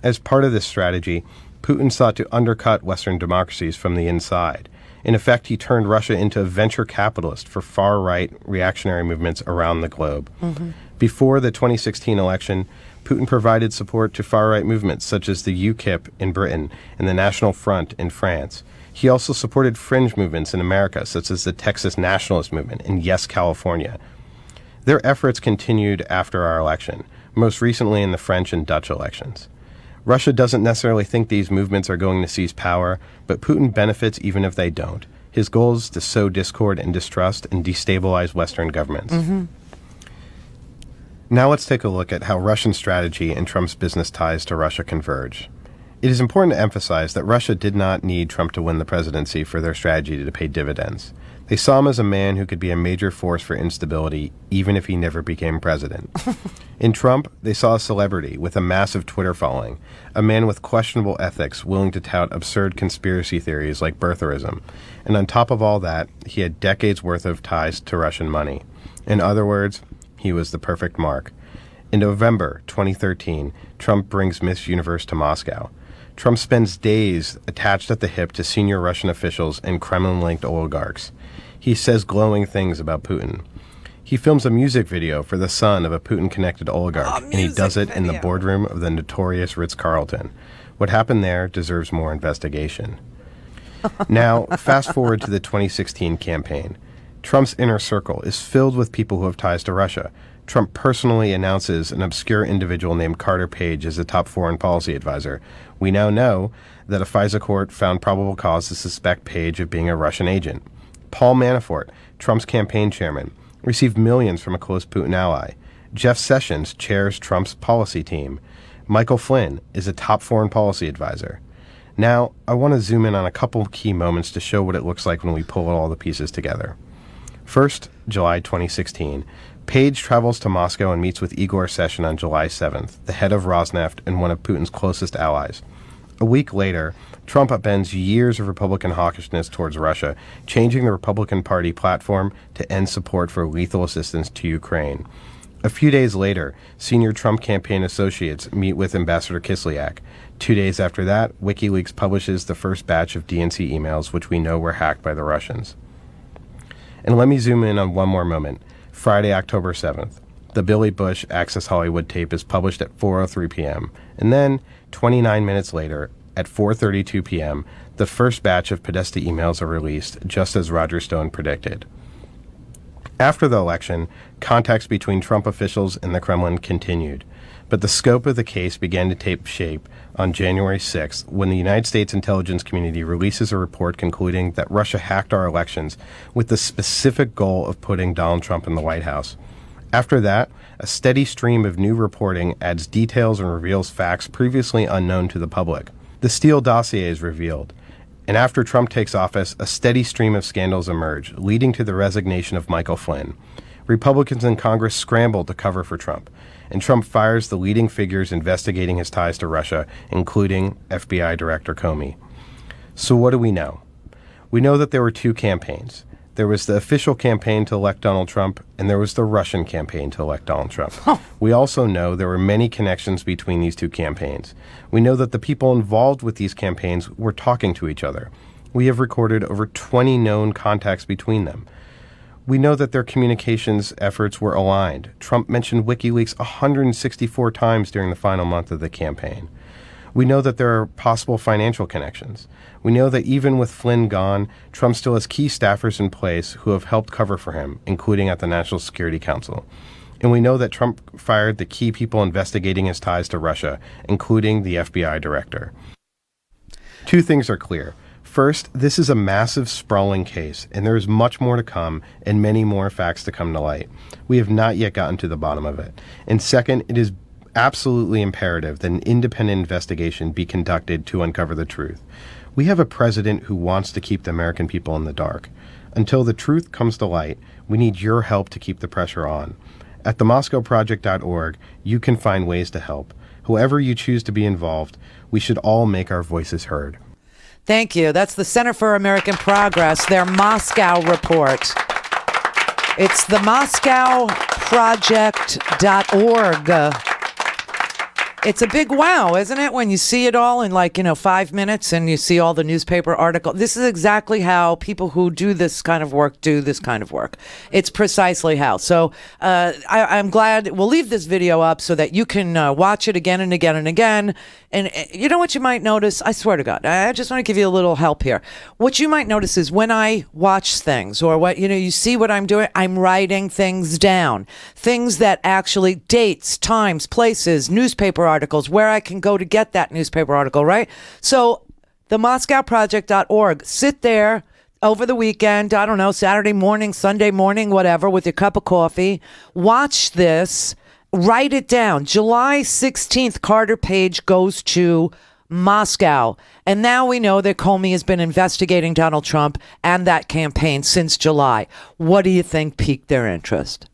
As part of this strategy, Putin sought to undercut Western democracies from the inside. In effect, he turned Russia into a venture capitalist for far-right reactionary movements around the globe. Before the 2016 election, Putin provided support to far-right movements such as the UKIP in Britain and the National Front in France. He also supported fringe movements in America, such as the Texas Nationalist Movement and Yes, California. Their efforts continued after our election, most recently in the French and Dutch elections. Russia doesn't necessarily think these movements are going to seize power, but Putin benefits even if they don't. His goal is to sow discord and distrust and destabilize Western governments. Now let's take a look at how Russian strategy and Trump's business ties to Russia converge. It is important to emphasize that Russia did not need Trump to win the presidency for their strategy to pay dividends. They saw him as a man who could be a major force for instability, even if he never became president. In Trump, they saw a celebrity with a massive Twitter following, a man with questionable ethics willing to tout absurd conspiracy theories like birtherism. And on top of all that, he had decades worth of ties to Russian money. In other words, he was the perfect mark. In November 2013, Trump brings Miss Universe to Moscow. Trump spends days attached at the hip to senior Russian officials and Kremlin-linked oligarchs. He says glowing things about Putin. He films a music video for the son of a Putin-connected oligarch, and he does it in the boardroom of the notorious Ritz-Carlton. What happened there deserves more investigation. Now, fast forward to the 2016 campaign. Trump's inner circle is filled with people who have ties to Russia. Trump personally announces an obscure individual named Carter Page as a top foreign policy advisor. We now know that a FISA court found probable cause to suspect Page of being a Russian agent. Paul Manafort, Trump's campaign chairman, received millions from a close Putin ally. Jeff Sessions chairs Trump's policy team. Michael Flynn is a top foreign policy advisor. Now, I want to zoom in on a couple key moments to show what it looks like when we pull all the pieces together. First, July 2016. Page travels to Moscow and meets with Igor Sechin on July 7th, the head of Rosneft and one of Putin's closest allies. A week later, Trump upends years of Republican hawkishness towards Russia, changing the Republican Party platform to end support for lethal assistance to Ukraine. A few days later, senior Trump campaign associates meet with Ambassador Kislyak. 2 days after that, WikiLeaks publishes the first batch of DNC emails, which we know were hacked by the Russians. And let me zoom in on one more moment. Friday, October 7th. The Billy Bush Access Hollywood tape is published at 4:03 p.m. And then, 29 minutes later, at 4:32 p.m., the first batch of Podesta emails are released, just as Roger Stone predicted. After the election, contacts between Trump officials and the Kremlin continued. But the scope of the case began to take shape on January 6th when the United States intelligence community releases a report concluding that Russia hacked our elections with the specific goal of putting Donald Trump in the White House. After that, a steady stream of new reporting adds details and reveals facts previously unknown to the public. The Steele dossier is revealed. And after Trump takes office, a steady stream of scandals emerge, leading to the resignation of Michael Flynn. Republicans in Congress scramble to cover for Trump, and Trump fires the leading figures investigating his ties to Russia, including FBI Director Comey. So what do we know? We know that there were 2 campaigns. There was the official campaign to elect Donald Trump, and there was the Russian campaign to elect Donald Trump. We also know there were many connections between these 2 campaigns. We know that the people involved with these campaigns were talking to each other. We have recorded over 20 known contacts between them. We know that their communications efforts were aligned. Trump mentioned WikiLeaks 164 times during the final month of the campaign. We know that there are possible financial connections. We know that even with Flynn gone, Trump still has key staffers in place who have helped cover for him, including at the National Security Council. And we know that Trump fired the key people investigating his ties to Russia, including the FBI director. Two things are clear. First, this is a massive, sprawling case, and there is much more to come and many more facts to come to light. We have not yet gotten to the bottom of it. And second, it is absolutely imperative that an independent investigation be conducted to uncover the truth. We have a president who wants to keep the American people in the dark. Until the truth comes to light, we need your help to keep the pressure on. At themoscowproject.org, you can find ways to help. Whoever you choose to be involved, we should all make our voices heard. Thank you. That's the Center for American Progress, their Moscow report. It's themoscowproject.org. It's a big wow, isn't it? When you see it all in 5 minutes and you see all the newspaper article. This is exactly how people who do this kind of work do this kind of work. It's precisely how. So I'm glad we'll leave this video up so that you can watch it again and again and again. And you know what you might notice? I swear to God, I just want to give you a little help here. What you might notice is when I watch things or what, you see what I'm doing, I'm writing things down. Things that actually dates, times, places, newspaper articles, where I can go to get that newspaper article, right? So themoscowproject.org, sit there over the weekend, I don't know, Saturday morning, Sunday morning, whatever, with your cup of coffee, watch this, write it down. July 16th, Carter Page goes to Moscow. And now we know that Comey has been investigating Donald Trump and that campaign since July. What do you think piqued their interest?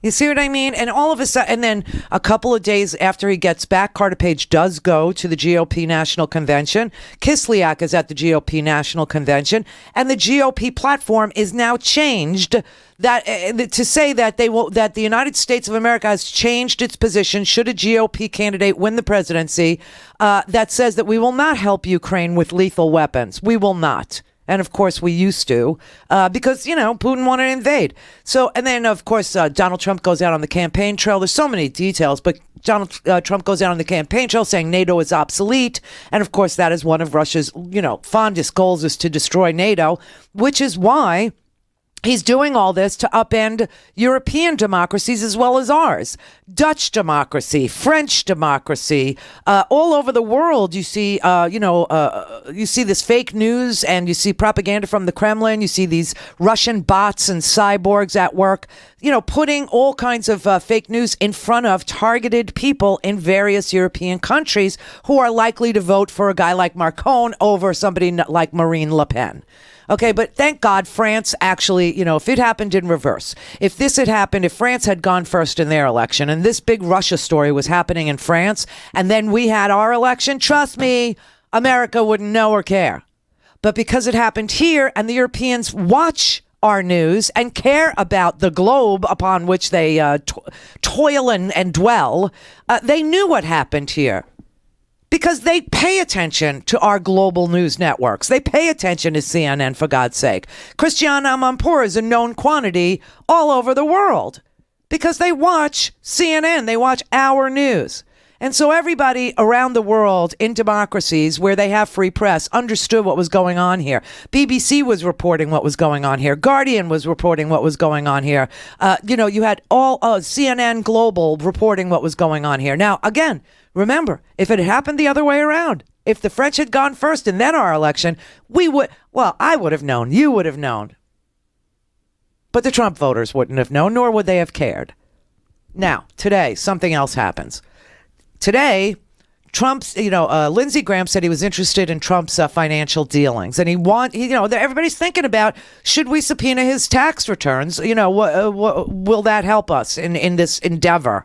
You see what I mean? And all of a sudden, and then a couple of days after he gets back, Carter Page does go to the GOP National Convention. Kislyak is at the GOP National Convention, and the GOP platform is now changed that to say that that the United States of America has changed its position should a GOP candidate win the presidency. That says that we will not help Ukraine with lethal weapons. We will not. And of course, we used to, because, Putin wanted to invade. So, and then, of course, Donald Trump goes out on the campaign trail. There's so many details, but Donald Trump goes out on the campaign trail saying NATO is obsolete. And of course, that is one of Russia's, fondest goals is to destroy NATO, which is why he's doing all this to upend European democracies as well as ours. Dutch democracy, French democracy, all over the world. You see, you see this fake news and you see propaganda from the Kremlin. You see these Russian bots and cyborgs at work, putting all kinds of fake news in front of targeted people in various European countries who are likely to vote for a guy like Macron over somebody like Marine Le Pen. Okay, but thank God France actually, if it happened in reverse, if this had happened, if France had gone first in their election and this big Russia story was happening in France and then we had our election, trust me, America wouldn't know or care. But because it happened here and the Europeans watch our news and care about the globe upon which they toil and dwell, they knew what happened here. Because they pay attention to our global news networks. They pay attention to CNN, for God's sake. Christiane Amanpour is a known quantity all over the world because they watch CNN. They watch our news. And so everybody around the world in democracies where they have free press understood what was going on here. BBC was reporting what was going on here. Guardian was reporting what was going on here. You had all CNN Global reporting what was going on here. Now, again, remember, if it had happened the other way around, if the French had gone first and then our election, I would have known. You would have known. But the Trump voters wouldn't have known, nor would they have cared. Now, today, something else happens. Today, Trump's, Lindsey Graham said he was interested in Trump's financial dealings, and everybody's thinking about, should we subpoena his tax returns? Will that help us in this endeavor?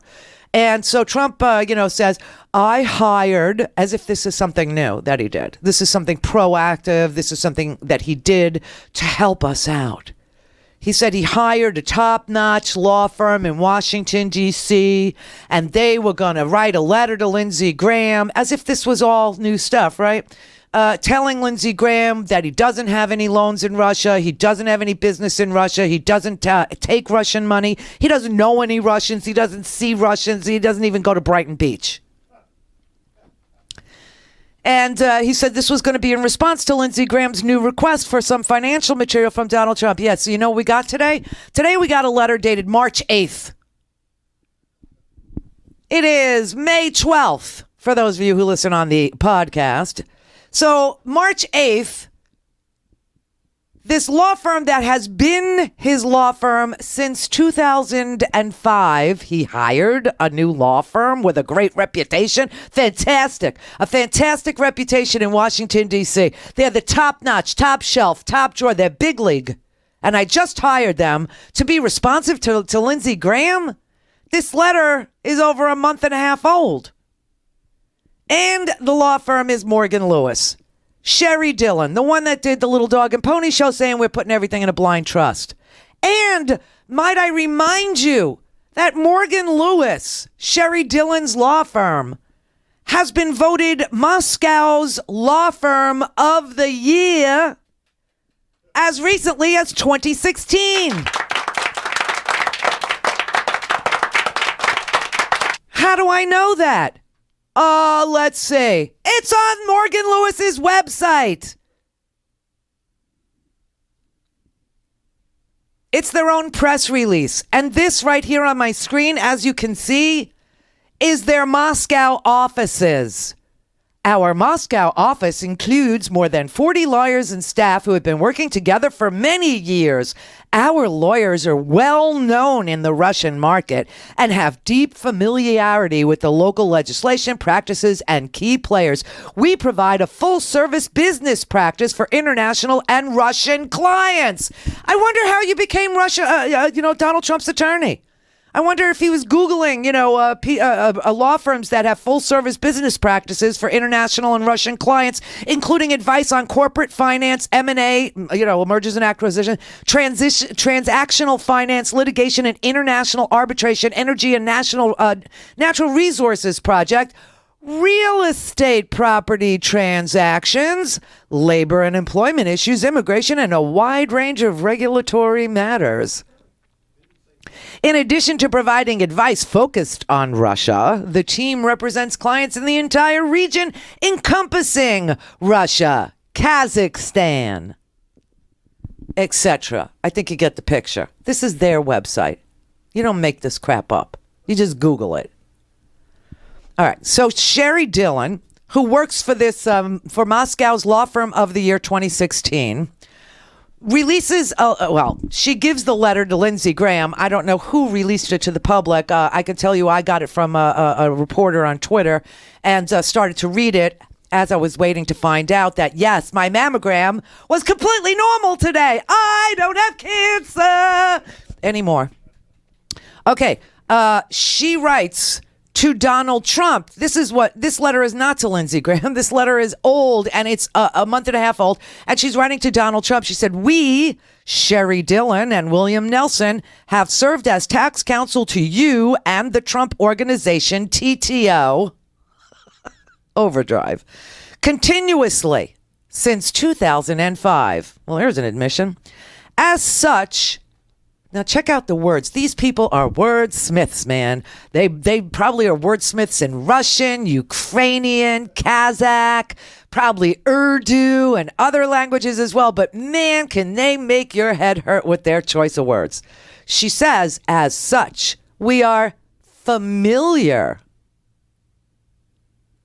And so Trump, says, I hired, as if this is something new that he did. This is something proactive. This is something that he did to help us out. He said he hired a top-notch law firm in Washington, D.C., and they were going to write a letter to Lindsey Graham, as if this was all new stuff, right? telling Lindsey Graham that he doesn't have any loans in Russia. He doesn't have any business in Russia. He doesn't take Russian money. He doesn't know any Russians. He doesn't see Russians. He doesn't even go to Brighton Beach. And he said this was going to be in response to Lindsey Graham's new request for some financial material from Donald Trump. Yeah, so you know what we got today? Today we got a letter dated March 8th. It is May 12th, for those of you who listen on the podcast. So March 8th, this law firm that has been his law firm since 2005, he hired a new law firm with a great reputation. Fantastic. A fantastic reputation in Washington, D.C. They're the top-notch, top shelf, top drawer. They're big league. And I just hired them to be responsive to Lindsey Graham. This letter is over a month and a half old. And the law firm is Morgan Lewis. Sherry Dillon, the one that did the Little Dog and Pony Show, saying we're putting everything in a blind trust. And might I remind you that Morgan Lewis, Sherry Dillon's law firm, has been voted Moscow's law firm of the year as recently as 2016. How do I know that? Let's see. It's on Morgan Lewis's website. It's their own press release. And this right here on my screen, as you can see, is their Moscow offices. Our Moscow office includes more than 40 lawyers and staff who have been working together for many years. Our lawyers are well known in the Russian market and have deep familiarity with the local legislation, practices, and key players. We provide a full-service business practice for international and Russian clients. I wonder how you became Donald Trump's attorney. I wonder if he was Googling, law firms that have full-service business practices for international and Russian clients, including advice on corporate finance, M&A, mergers and acquisition, transactional finance, litigation and international arbitration, energy and natural resources project, real estate property transactions, labor and employment issues, immigration, and a wide range of regulatory matters. In addition to providing advice focused on Russia, the team represents clients in the entire region, encompassing Russia, Kazakhstan, etc. I think you get the picture. This is their website. You don't make this crap up. You just Google it. All right. So Sherry Dillon, who works for this for Moscow's law firm of the year 2016, releases, she gives the letter to Lindsey Graham. I don't know who released it to the public. I can tell you I got it from a reporter on Twitter and started to read it as I was waiting to find out that, yes, my mammogram was completely normal today. I don't have cancer anymore. Okay, she writes to Donald Trump. This letter is not to Lindsey Graham. This letter is old, and it's a month and a half old. And she's writing to Donald Trump. She said, we, Sherry Dillon and William Nelson, have served as tax counsel to you and the Trump Organization, TTO, overdrive, continuously since 2005. Well, here's an admission. As such, now check out the words. These people are wordsmiths, man. They probably are wordsmiths in Russian, Ukrainian, Kazakh, probably Urdu and other languages as well. But man, can they make your head hurt with their choice of words. She says, as such, we are familiar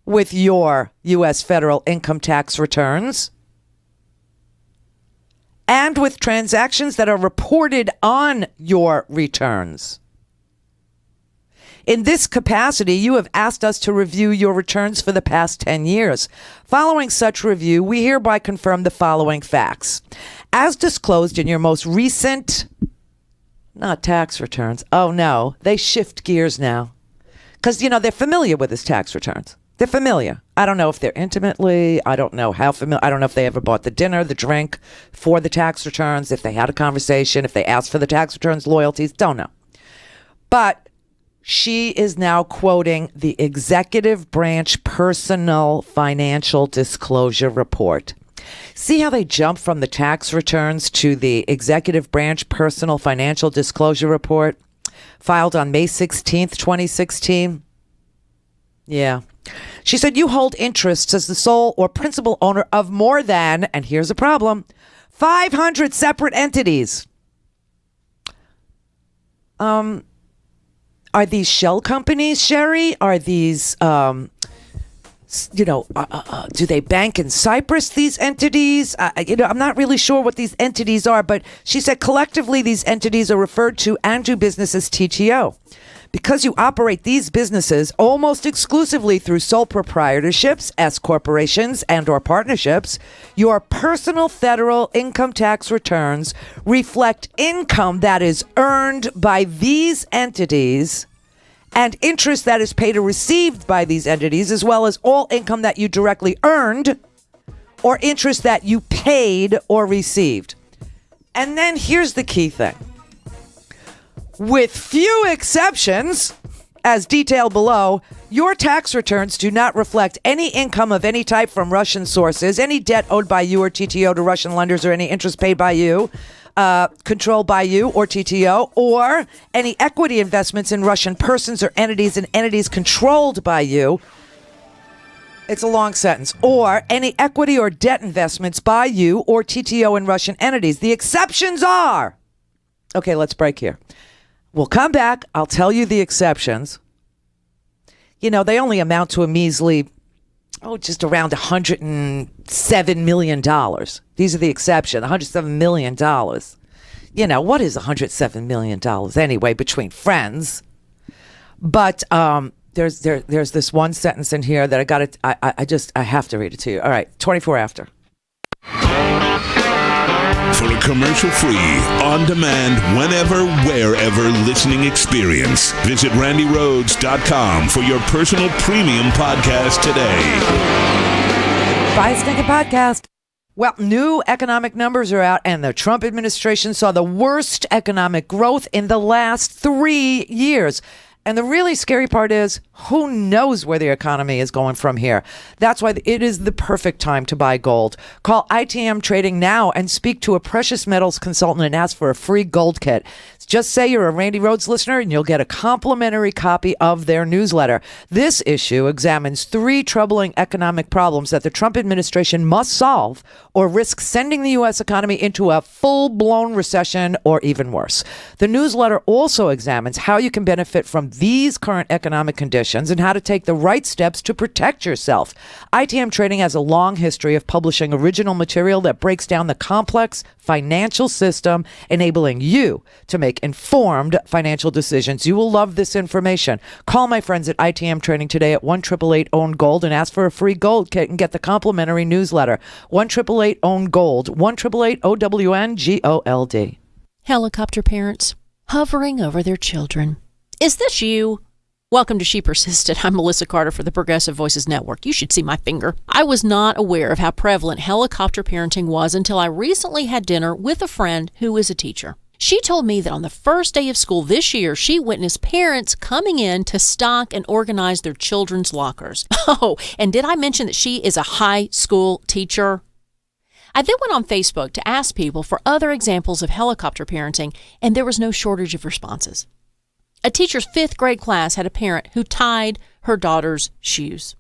with your U.S. federal income tax returns and with transactions that are reported on your returns. In this capacity, you have asked us to review your returns for the past 10 years. Following such review, we hereby confirm the following facts. As disclosed in your most recent, not tax returns. Oh, no, they shift gears now. Because, they're familiar with his tax returns. They're familiar. I don't know if they're intimately. I don't know how familiar. I don't know if they ever bought the dinner, the drink for the tax returns, if they had a conversation, if they asked for the tax returns, loyalties. Don't know. But She is now quoting the executive branch personal financial disclosure report. See how they jump from the tax returns to the executive branch personal financial disclosure report filed on May 16th, 2016? Yeah. She said you hold interests as the sole or principal owner of more than, and here's a problem, 500 separate entities. Are these shell companies, Sherry? Are these, do they bank in Cyprus, these entities? I'm not really sure what these entities are, but she said collectively these entities are referred to and do business as TTO. Because you operate these businesses almost exclusively through sole proprietorships, S corporations, and or partnerships, your personal federal income tax returns reflect income that is earned by these entities and interest that is paid or received by these entities, as well as all income that you directly earned or interest that you paid or received. And then here's the key thing. With few exceptions, as detailed below, your tax returns do not reflect any income of any type from Russian sources, any debt owed by you or TTO to Russian lenders, or any interest paid by you, controlled by you or TTO, or any equity investments in Russian persons or entities and entities controlled by you. It's a long sentence. Or any equity or debt investments by you or TTO in Russian entities. The exceptions are... Okay, let's break here. We'll come back. I'll tell you the exceptions. They only amount to a measly, just around $107 million. These are the exception, $107 million. What is $107 million anyway between friends? But there's this one sentence in here that I have to read it to you. All right, 24 after. For a commercial-free, on-demand, whenever, wherever listening experience, visit randyrhodes.com for your personal premium podcast today. Buy a stinking podcast. Well, new economic numbers are out, and the Trump administration saw the worst economic growth in the last 3 years. And the really scary part is, who knows where the economy is going from here? That's why it is the perfect time to buy gold. Call ITM Trading now and speak to a precious metals consultant and ask for a free gold kit. Just say you're a Randi Rhodes listener and you'll get a complimentary copy of their newsletter. This issue examines 3 troubling economic problems that the Trump administration must solve or risk sending the U.S. economy into a full-blown recession or even worse. The newsletter also examines how you can benefit from these current economic conditions and how to take the right steps to protect yourself. ITM Trading has a long history of publishing original material that breaks down the complex financial system, enabling you to make informed financial decisions. You will love this information. Call my friends at ITM Trading today at 1-888-OWN-GOLD and ask for a free gold kit and get the complimentary newsletter. 1-888-OWN-GOLD. 1-888-OWN-GOLD. Helicopter parents hovering over their children. Is this you? Welcome to She Persisted. I'm Melissa Carter for the Progressive Voices Network. You should see my finger. I was not aware of how prevalent helicopter parenting was until I recently had dinner with a friend who is a teacher. She told me that on the first day of school this year, she witnessed parents coming in to stock and organize their children's lockers. Oh, and did I mention that she is a high school teacher? I then went on Facebook to ask people for other examples of helicopter parenting, and there was no shortage of responses. A teacher's 5th grade class had a parent who tied her daughter's shoes.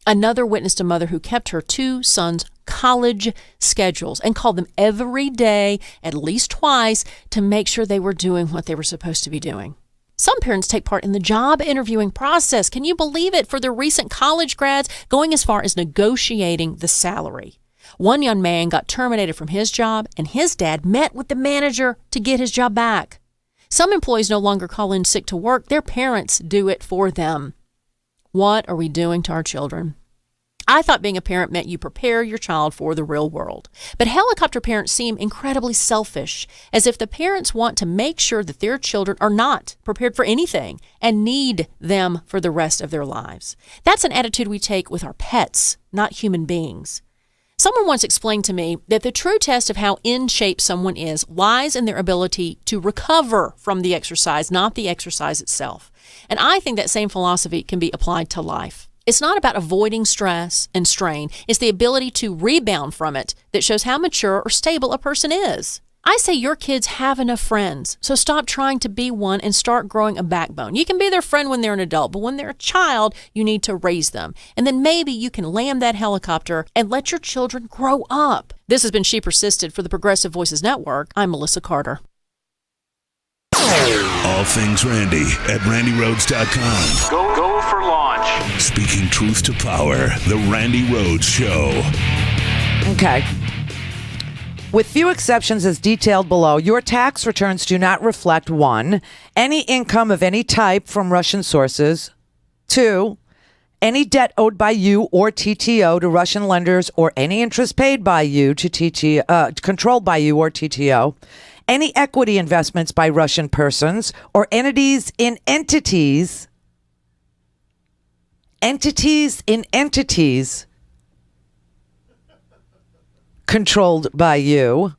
Another witnessed a mother who kept her 2 sons' college schedules and called them every day, at least twice, to make sure they were doing what they were supposed to be doing. Some parents take part in the job interviewing process. Can you believe it? For the recent college grads, going as far as negotiating the salary. One young man got terminated from his job, and his dad met with the manager to get his job back. Some employees no longer call in sick to work. Their parents do it for them. What are we doing to our children? I thought being a parent meant you prepare your child for the real world. But helicopter parents seem incredibly selfish, as if the parents want to make sure that their children are not prepared for anything and need them for the rest of their lives. That's an attitude we take with our pets, not human beings. Someone once explained to me that the true test of how in shape someone is lies in their ability to recover from the exercise, not the exercise itself. And I think that same philosophy can be applied to life. It's not about avoiding stress and strain. It's the ability to rebound from it that shows how mature or stable a person is. I say your kids have enough friends, so stop trying to be one and start growing a backbone. You can be their friend when they're an adult, but when they're a child, you need to raise them. And then maybe you can land that helicopter and let your children grow up. This has been She Persisted for the Progressive Voices Network. I'm Melissa Carter. All things Randy at randyrhodes.com. Go for launch. Speaking truth to power, the Randi Rhodes Show. Okay. With few exceptions as detailed below, your tax returns do not reflect 1. Any income of any type from Russian sources. 2. Any debt owed by you or TTO to Russian lenders or any interest paid by you to TTO, controlled by you or TTO. Any equity investments by Russian persons or entities in entities controlled by you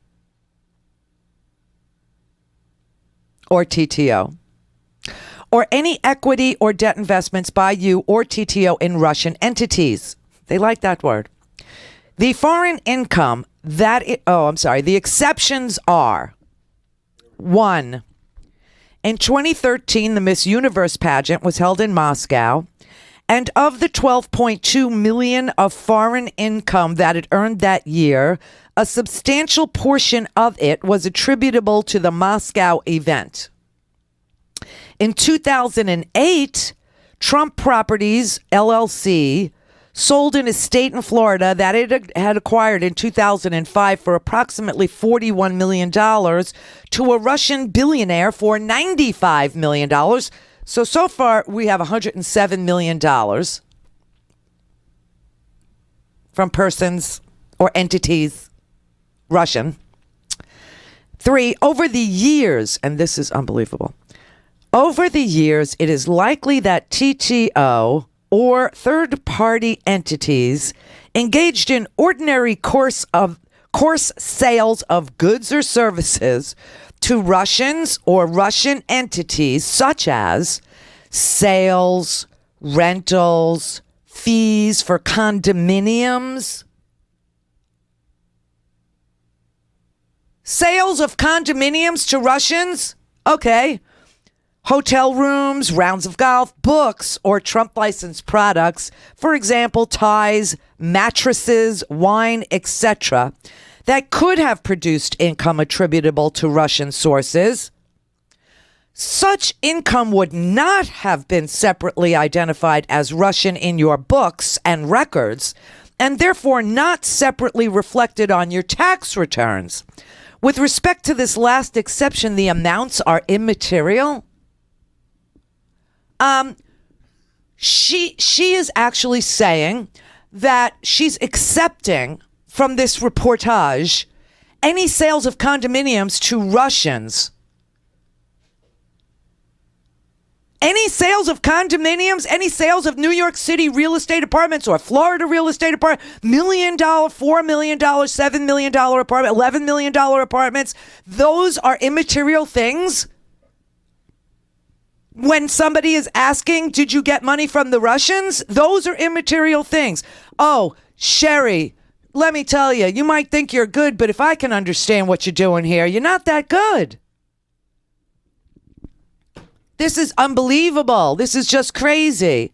or TTO, or any equity or debt investments by you or TTO in Russian entities. They like that word. The foreign income the exceptions are 1. In 2013, the Miss Universe pageant was held in Moscow. And of the $12.2 million of foreign income that it earned that year, a substantial portion of it was attributable to the Moscow event. In 2008, Trump Properties, LLC, sold an estate in Florida that it had acquired in 2005 for approximately $41 million to a Russian billionaire for $95 million. So far, we have $107 million from persons or entities, Russian. 3, over the years, and this is unbelievable, over the years, it is likely that TTO or third-party entities engaged in ordinary course sales of goods or services to Russians or Russian entities such as sales, rentals, fees for condominiums, sales of condominiums to Russians, okay, hotel rooms, rounds of golf, books, or Trump licensed products, for example, ties, mattresses, wine, etc., that could have produced income attributable to Russian sources. Such income would not have been separately identified as Russian in your books and records, and therefore not separately reflected on your tax returns. With respect to this last exception, the amounts are immaterial. She is actually saying that she's accepting from this reportage any sales of condominiums to Russians. Any sales of condominiums, any sales of New York City real estate apartments or Florida real estate apartment, $1 million, $4 million, $7 million apartment, $11 million apartments, those are immaterial things. When somebody is asking, did you get money from the Russians? Those are immaterial things. Oh, Sherry, let me tell you, you might think you're good, but if I can understand what you're doing here, you're not that good. This is unbelievable. This is just crazy.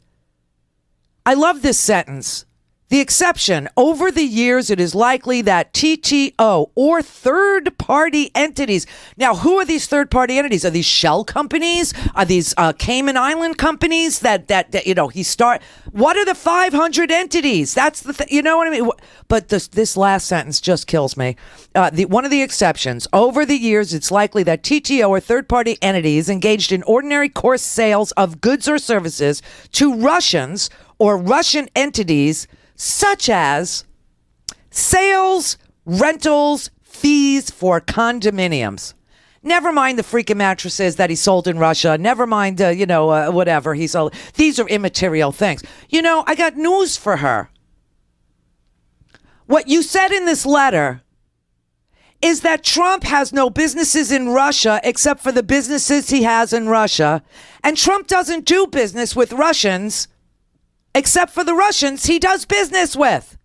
I love this sentence. The exception, over the years, it is likely that TTO or third-party entities. Now, who are these third-party entities? Are these shell companies? Are these Cayman Island companies that he start? What are the 500 entities? That's the you know what I mean? But this last sentence just kills me. One of the exceptions, over the years, it's likely that TTO or third-party entities engaged in ordinary course sales of goods or services to Russians or Russian entities, such as sales, rentals, fees for condominiums. Never mind the freaking mattresses that he sold in Russia. Never mind, whatever he sold. These are immaterial things. I got news for her. What you said in this letter is that Trump has no businesses in Russia except for the businesses he has in Russia. And Trump doesn't do business with Russians except for the Russians he does business with.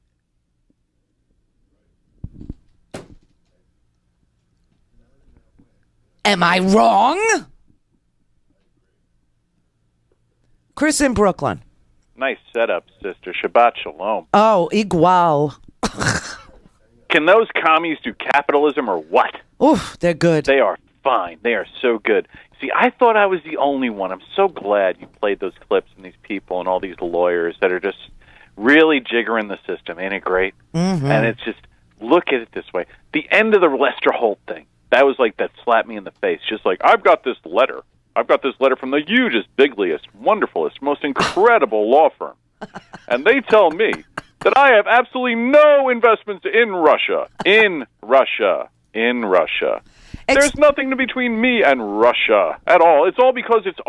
Am I wrong? Chris in Brooklyn. Nice setup, sister. Shabbat shalom. Oh, igual. Can those commies do capitalism or what? Oof, they're good. They are fine. They are so good. See, I thought I was the only one. I'm so glad you played those clips and these people and all these lawyers that are just really jiggering the system. Ain't it great? Mm-hmm. And it's just, look at it this way. The end of the Lester Holt thing, that was like, that slapped me in the face. Just like, I've got this letter from the hugest, bigliest, wonderfulest, most incredible law firm. And they tell me that I have absolutely no investments in Russia. There's nothing between me and Russia at all. It's all because it's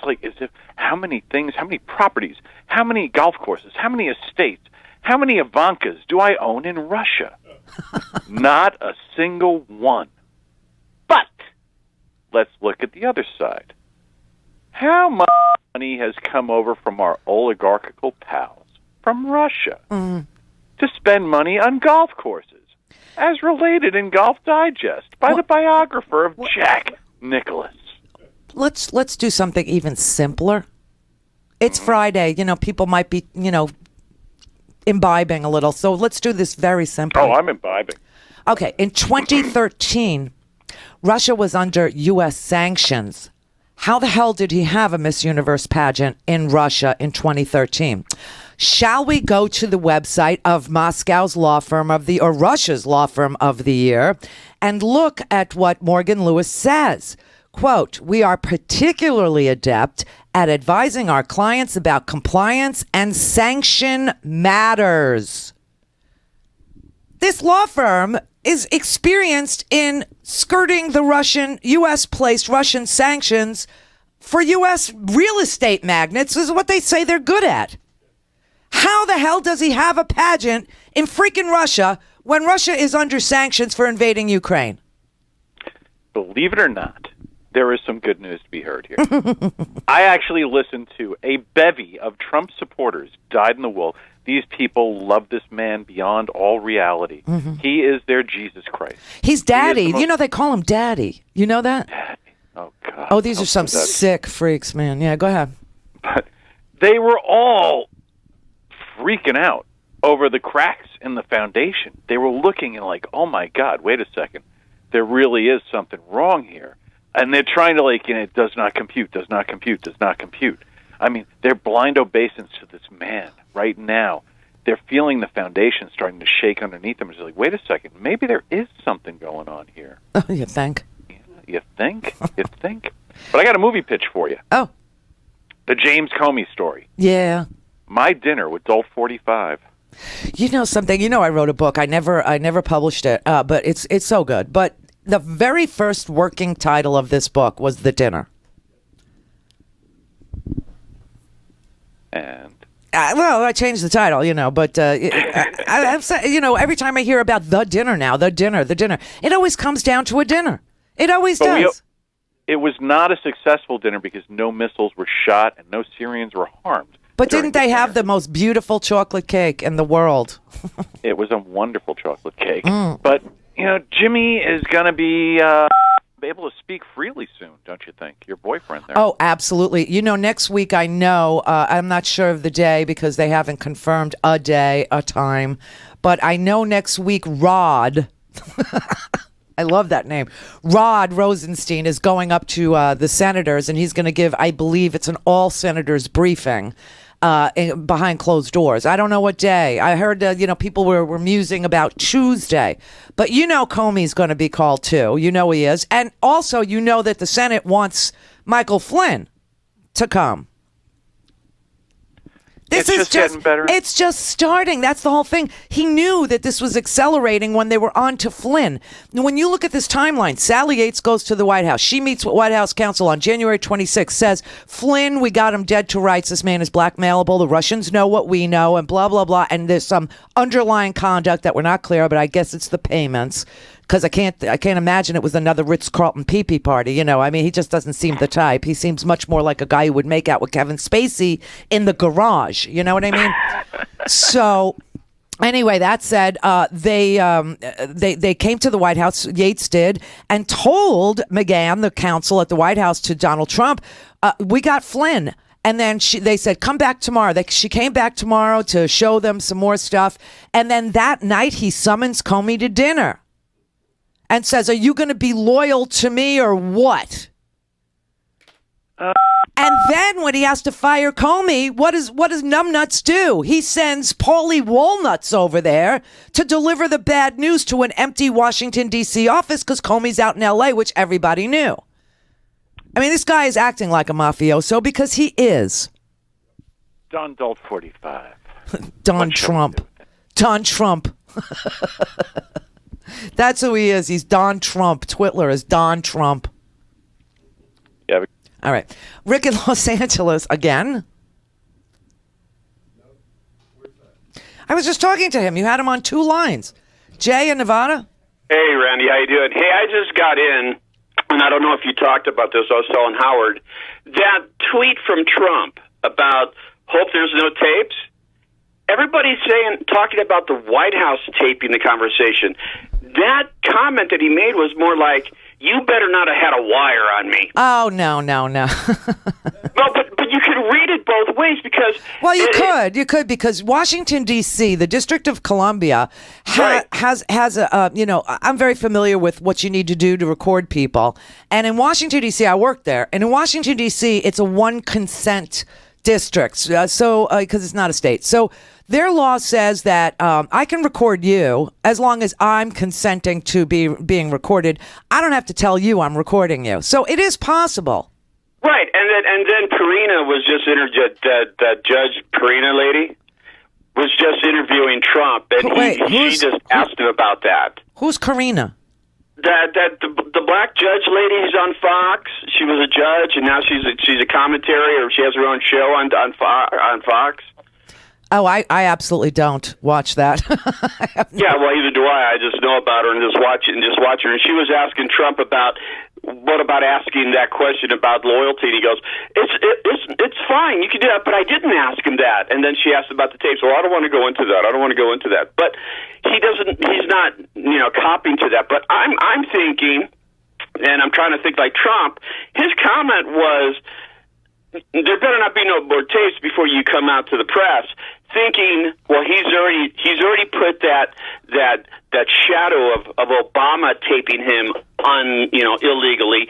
like, as if, how many things, how many properties, how many golf courses, how many estates, how many Ivankas do I own in Russia? Not a single one. But let's look at the other side. How much money has come over from our oligarchical pals from Russia to spend money on golf courses, as related in Golf Digest by the biographer of Jack Nicklaus? Let's do something even simpler. It's Friday. People might be, imbibing a little. So let's do this very simply. Oh, I'm imbibing. Okay. In 2013, Russia was under U.S. sanctions. How the hell did he have a Miss Universe pageant in Russia in 2013? Shall we go to the website of Moscow's law firm or Russia's law firm of the year and look at what Morgan Lewis says? Quote, "We are particularly adept at advising our clients about compliance and sanction matters." This law firm is experienced in skirting the U.S.-placed Russian sanctions for U.S. real estate magnates. This is what they say they're good at. How the hell does he have a pageant in freaking Russia when Russia is under sanctions for invading Ukraine? Believe it or not, there is some good news to be heard here. I actually listened to a bevy of Trump supporters dyed in the wool. These people love this man beyond all reality. Mm-hmm. He is their Jesus Christ. He's daddy. They call him daddy. You know that? Daddy. Oh, God. Oh, these are some sick freaks, man. Yeah, go ahead. But they were all freaking out over the cracks in the foundation. They were looking and like, oh, my God, wait a second. There really is something wrong here. And they're trying to it does not compute. I mean, they're blind obeisance to this man right now. They're feeling the foundation starting to shake underneath them. It's like, wait a second, maybe there is something going on here. Oh, you think? You think? You think? But I got a movie pitch for you. Oh. The James Comey story. Yeah. My Dinner with Adult 45. You know something? I wrote a book. I never published it, but it's so good. But the very first working title of this book was The Dinner. And I changed the title, but every time I hear about the dinner now, the dinner, it always comes down to a dinner. It always does. It was not a successful dinner because no missiles were shot and no Syrians were harmed. But didn't they have the most beautiful chocolate cake in the world? It was a wonderful chocolate cake. But, Jimmy is going to be able to speak freely soon, don't you think? Your boyfriend there. Oh, absolutely. Next week, I know, I'm not sure of the day because they haven't confirmed a time, but I know next week Rod, I love that name, Rod Rosenstein is going up to the senators, and he's going to give, I believe it's an all senators briefing behind closed doors. I don't know what day. I heard, people were musing about Tuesday. But Comey's going to be called too. He is. And also, that the Senate wants Michael Flynn to come. This it's is just getting better. It's just starting. That's the whole thing. He knew that this was accelerating when they were on to Flynn. When you look at this timeline, Sally Yates goes to the White House. She meets with White House counsel on January 26th, says, Flynn, we got him dead to rights. This man is blackmailable. The Russians know what we know, and blah, blah, blah. And there's some underlying conduct that we're not clear, but I guess it's the payments. Because I can't imagine it was another Ritz-Carlton pee-pee party. You know, I mean, he just doesn't seem the type. He seems much more like a guy who would make out with Kevin Spacey in the garage. You know what I mean? So, anyway, that said, they came to the White House, Yates did, and told McGahn, the counsel at the White House, to Donald Trump, we got Flynn. And then they said, come back tomorrow. She came back tomorrow to show them some more stuff. And then that night, he summons Comey to dinner. And says, are you going to be loyal to me or what? And then when he has to fire Comey, what does numbnuts do? He sends Paulie Walnuts over there to deliver the bad news to an empty Washington, D.C. office because Comey's out in L.A., which everybody knew. I mean, this guy is acting like a mafioso because he is. Don Dolt 45. Don Trump. That's who he is. He's Don Trump. Twitler is Don Trump. Yeah. All right. Rick in Los Angeles again. I was just talking to him. You had him on two lines. Jay in Nevada. Hey, Randy. How you doing? Hey, I just got in, and I don't know if you talked about this. I was telling Howard that tweet from Trump about hope there's no tapes. Everybody's talking about the White House taping the conversation. That comment that he made was more like, you better not have had a wire on me. Oh, no. No, but you can read it both ways because... Well, you could because Washington, D.C., the District of Columbia, has a, I'm very familiar with what you need to do to record people. And in Washington, D.C., I work there. And in Washington, D.C., it's a one consent district, because it's not a state. So their law says that I can record you as long as I'm consenting to being recorded. I don't have to tell you I'm recording you. So it is possible. Right, and then Perina was just that Judge Perina lady was just interviewing Trump, and she just asked him about that. Who's Karina? The black judge lady who's on Fox. She was a judge, and now she's a commentary, or she has her own show on Fox. Oh, I absolutely don't watch that. Yeah, well, either do I. I just know about her and just watch her. And she was asking Trump about what about asking that question about loyalty. And he goes, "It's fine, you can do that, but I didn't ask him that." And then she asked about the tapes. Well, I don't want to go into that. But he's not, copying to that. But I'm thinking, and I'm trying to think like Trump. His comment was, there better not be no more tapes before you come out to the press. Thinking, well, he's already put that shadow of Obama taping him illegally.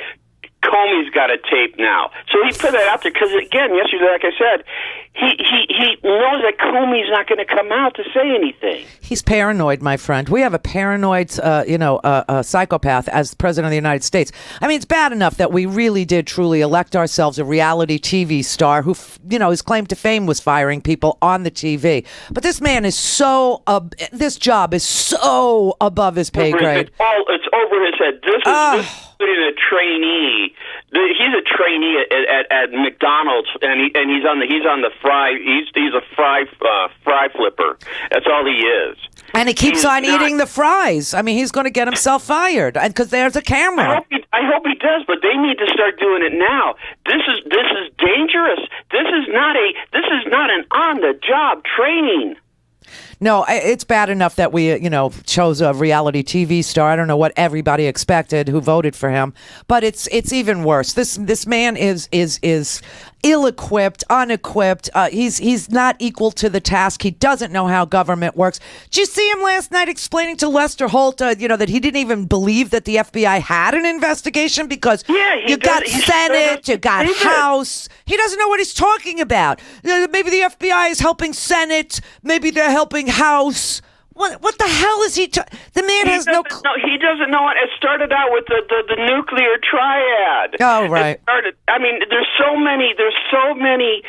Comey's got a tape now, so he put that out there because, again, yesterday, like I said, he knows that Comey's not going to come out to say anything. He's paranoid, my friend. We have a paranoid, psychopath as president of the United States. I mean, it's bad enough that we really did truly elect ourselves a reality TV star who, his claim to fame was firing people on the TV. But this man is this job is so above his pay grade. It's over his head. This is putting a trainee. He's a trainee at McDonald's, and he's on the fry. He's a fry flipper. That's all he is. And he keeps on eating the fries. I mean, he's going to get himself fired, and because there's a camera. I hope he does, but they need to start doing it now. This is dangerous. This is not an on-the-job training. No, it's bad enough that we, chose a reality TV star. I don't know what everybody expected who voted for him, but it's even worse. This man is ill-equipped, unequipped. He's not equal to the task. He doesn't know how government works. Did you see him last night explaining to Lester Holt, that he didn't even believe that the FBI had an investigation because you got Senate, you got House. He doesn't know what he's talking about. Maybe the FBI is helping Senate. Maybe they're helping House. What the hell is he? The man has no. He doesn't know it. It started out with the nuclear triad. Oh, right. I mean, there's so many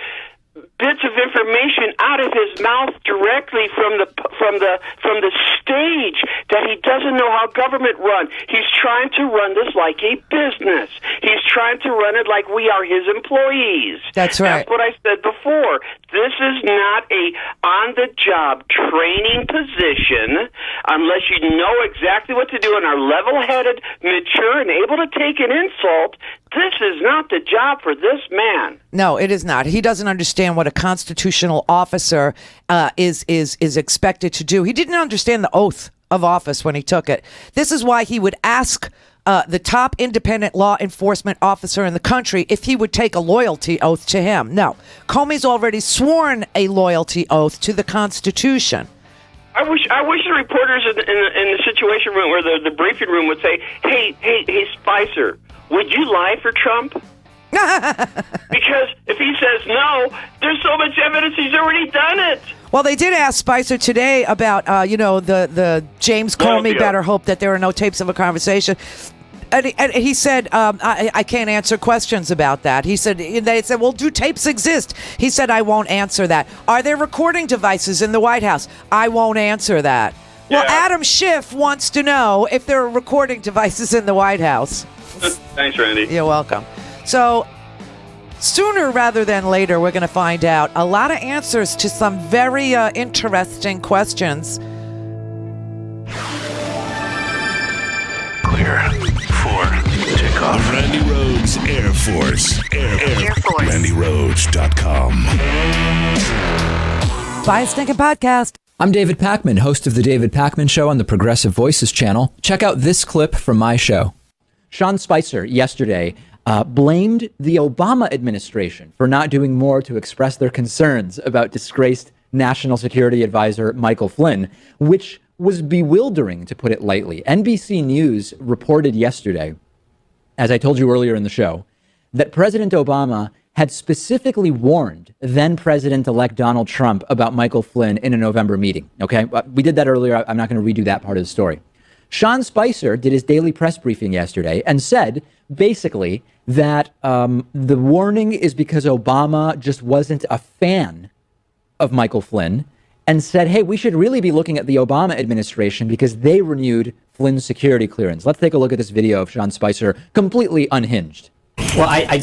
bits of information out of his mouth directly from the stage that he doesn't know how government run. He's trying to run this like a business. He's trying to run it like we are his employees. That's right. That's what I said before. This is not a on-the-job training position unless you know exactly what to do and are level-headed, mature, and able to take an insult. This is not the job for this man. No, it is not. He doesn't understand what a constitutional officer is expected to do. He didn't understand the oath of office when he took it. This is why he would ask the top independent law enforcement officer in the country if he would take a loyalty oath to him. No, Comey's already sworn a loyalty oath to the Constitution. I wish the reporters in the situation room or the briefing room would say, hey, Spicer, would you lie for Trump? Because if he says no, there's so much evidence he's already done it. Well, they did ask Spicer today about, the James Comey better hope that there are no tapes of a conversation. And he said, I can't answer questions about that. He said, they said, well, do tapes exist? He said, I won't answer that. Are there recording devices in the White House? I won't answer that. Yeah. Well, Adam Schiff wants to know if there are recording devices in the White House. Thanks, Randy. You're welcome. So sooner rather than later, we're going to find out a lot of answers to some very interesting questions. Clear for takeoff. The Randi Rhodes Air Force. Air Force. RandiRhodes.com. Buy a stinking podcast. I'm David Pakman, host of The David Pakman Show on the Progressive Voices channel. Check out this clip from my show. Sean Spicer yesterday blamed the Obama administration for not doing more to express their concerns about disgraced National Security Advisor Michael Flynn, which was bewildering, to put it lightly. NBC News reported yesterday, as I told you earlier in the show, that President Obama had specifically warned then President-elect Donald Trump about Michael Flynn in a November meeting. Okay, we did that earlier. I'm not going to redo that part of the story. Sean Spicer did his daily press briefing yesterday and said basically that the warning is because Obama just wasn't a fan of Michael Flynn, and said, hey, we should really be looking at the Obama administration because they renewed Flynn's security clearance. Let's take a look at this video of Sean Spicer completely unhinged. Well,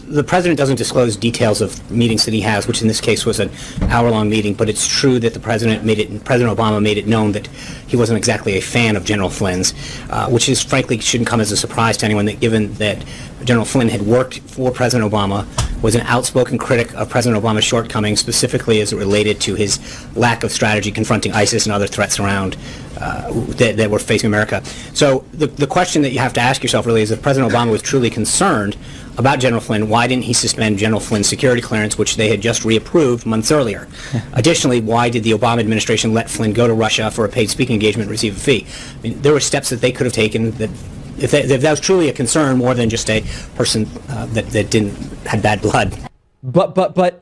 the president doesn't disclose details of meetings that he has, which in this case was an hour-long meeting, but it's true that President Obama made it known that he wasn't exactly a fan of General Flynn's, which is frankly shouldn't come as a surprise to anyone, that given that General Flynn had worked for President Obama, was an outspoken critic of President Obama's shortcomings, specifically as it related to his lack of strategy confronting ISIS and other threats around that were facing America. So the question that you have to ask yourself really is, if President Obama was truly concerned about General Flynn, why didn't he suspend General Flynn's security clearance, which they had just reapproved months earlier? Additionally, why did the Obama administration let Flynn go to Russia for a paid speaking engagement and receive a fee? I mean, there were steps that they could have taken that, if that was truly a concern, more than just a person that had bad blood. But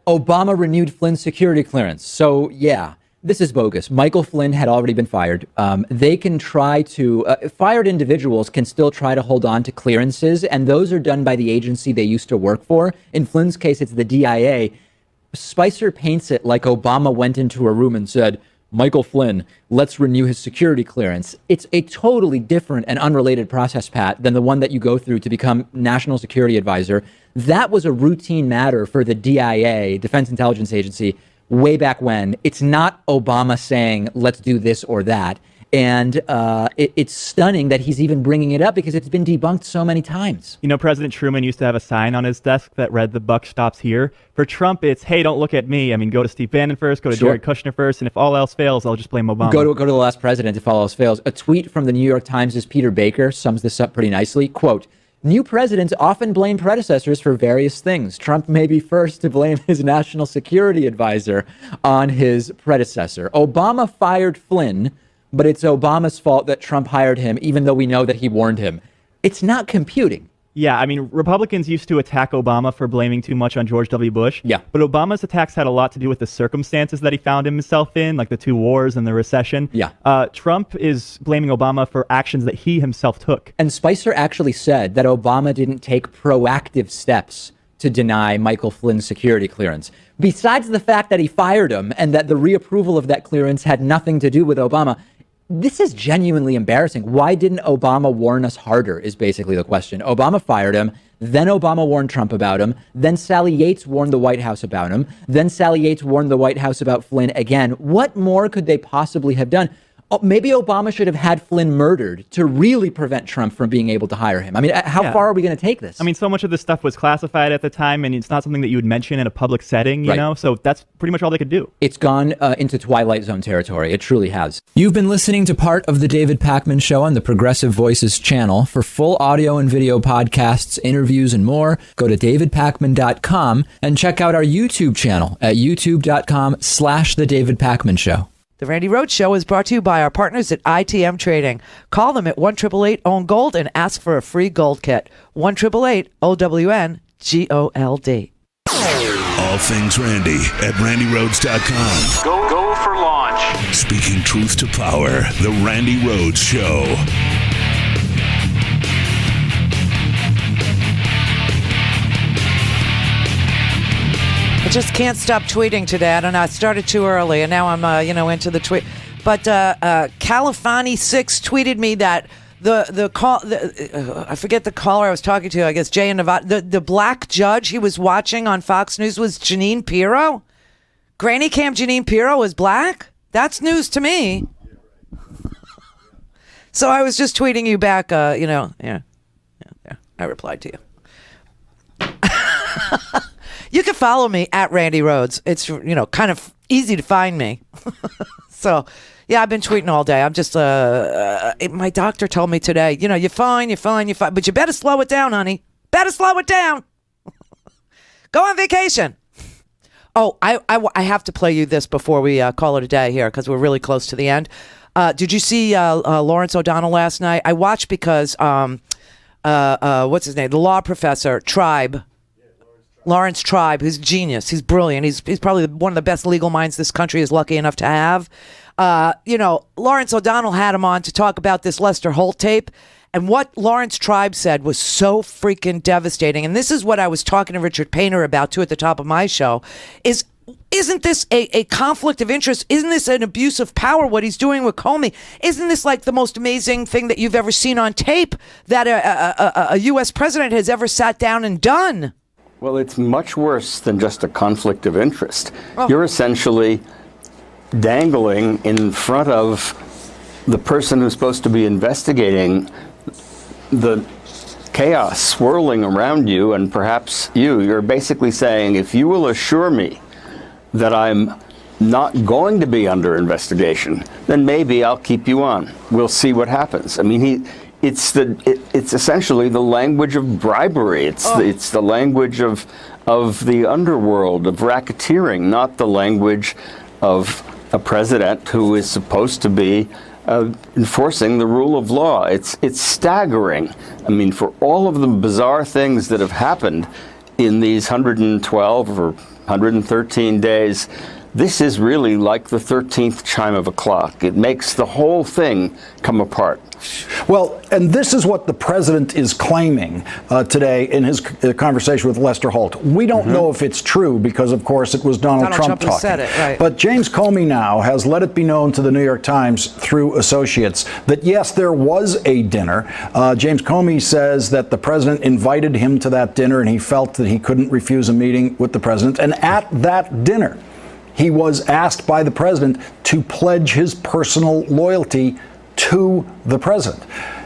Obama renewed Flynn's security clearance. So, yeah, this is bogus. Michael Flynn had already been fired. They can try to, fired individuals can still try to hold on to clearances, and those are done by the agency they used to work for. In Flynn's case, it's the DIA. Spicer paints it like Obama went into a room and said, Michael Flynn, let's renew his security clearance. It's a totally different and unrelated process, Pat, than the one that you go through to become National Security Advisor. That was a routine matter for the DIA, Defense Intelligence Agency, way back when. It's not Obama saying, let's do this or that. And it's stunning that he's even bringing it up because it's been debunked so many times. You know, President Truman used to have a sign on his desk that read, "The buck stops here." For Trump, it's, hey, don't look at me. I mean, go to Steve Bannon first, go to Jared Kushner first, and if all else fails, I'll just blame Obama. Go to the last president if all else fails. A tweet from the New York Times' Peter Baker sums this up pretty nicely. Quote, new presidents often blame predecessors for various things. Trump may be first to blame his national security advisor on his predecessor. Obama fired Flynn, but it's Obama's fault that Trump hired him, even though we know that he warned him. It's not computing. Yeah, I mean, Republicans used to attack Obama for blaming too much on George W. Bush. Yeah. But Obama's attacks had a lot to do with the circumstances that he found himself in, like the 2 wars and the recession. Yeah. Trump is blaming Obama for actions that he himself took. And Spicer actually said that Obama didn't take proactive steps to deny Michael Flynn's security clearance. besides the fact that he fired him and that the reapproval of that clearance had nothing to do with Obama, this is genuinely embarrassing. Why didn't Obama warn us harder is basically the question. Obama fired him. Then Obama warned Trump about him. Then Sally Yates warned the White House about him. Then Sally Yates warned the White House about Flynn again. What more could they possibly have done? Oh, maybe Obama should have had Flynn murdered to really prevent Trump from being able to hire him. I mean, how far are we going to take this? I mean, so much of this stuff was classified at the time, and it's not something that you would mention in a public setting, you know? So that's pretty much all they could do. It's gone into Twilight Zone territory. It truly has. You've been listening to part of the David Pakman Show on the Progressive Voices channel. For full audio and video podcasts, interviews, and more, go to davidpakman.com and check out our YouTube channel at youtube.com/The David Pakman Show. The Randi Rhodes Show is brought to you by our partners at ITM Trading. Call them at 1-888-OWN-GOLD and ask for a free gold kit. 1-888-OWN-GOLD. All things Randy at randyrhodes.com. Go for launch. Speaking truth to power, The Randi Rhodes Show. I just can't stop tweeting today. I don't know. I started too early, and now I'm, into the tweet. But Califani6 tweeted me that the call. I forget the caller I was talking to. I guess Jay in Nevada. The black judge he was watching on Fox News was Jeanine Pirro. Granny Cam Jeanine Pirro was black. That's news to me. So I was just tweeting you back. Yeah. I replied to you. You can follow me at Randi Rhodes. It's, kind of easy to find me. So, yeah, I've been tweeting all day. I'm just, my doctor told me today, you're fine. But you better slow it down, honey. Better slow it down. Go on vacation. Oh, I have to play you this before we call it a day here because we're really close to the end. Did you see Lawrence O'Donnell last night? I watched because, what's his name? The law professor, Lawrence Tribe, who's a genius. He's brilliant. He's probably one of the best legal minds this country is lucky enough to have. Lawrence O'Donnell had him on to talk about this Lester Holt tape. And what Lawrence Tribe said was so freaking devastating. And this is what I was talking to Richard Painter about, too, at the top of my show, isn't this a conflict of interest? Isn't this an abuse of power, what he's doing with Comey? Isn't this like the most amazing thing that you've ever seen on tape that a U.S. president has ever sat down and done? Well, it's much worse than just a conflict of interest. Oh. You're essentially dangling in front of the person who's supposed to be investigating the chaos swirling around you and perhaps you. You're basically saying, if you will assure me that I'm not going to be under investigation, then maybe I'll keep you on. We'll see what happens. I mean, it's essentially the language of bribery. It's the language of the underworld, of racketeering, not the language of a president who is supposed to be enforcing the rule of law. It's staggering. I mean, for all of the bizarre things that have happened in these 112 or 113 days, this is really like the 13th chime of a clock. It makes the whole thing come apart. Well, and this is what the president is claiming today in his conversation with Lester Holt. We don't know if it's true because, of course, it was Donald Trump talking. Said it, right. But James Comey now has let it be known to the New York Times through associates that, yes, there was a dinner. James Comey says that the president invited him to that dinner and he felt that he couldn't refuse a meeting with the president. And at that dinner, he was asked by the president to pledge his personal loyalty to the president.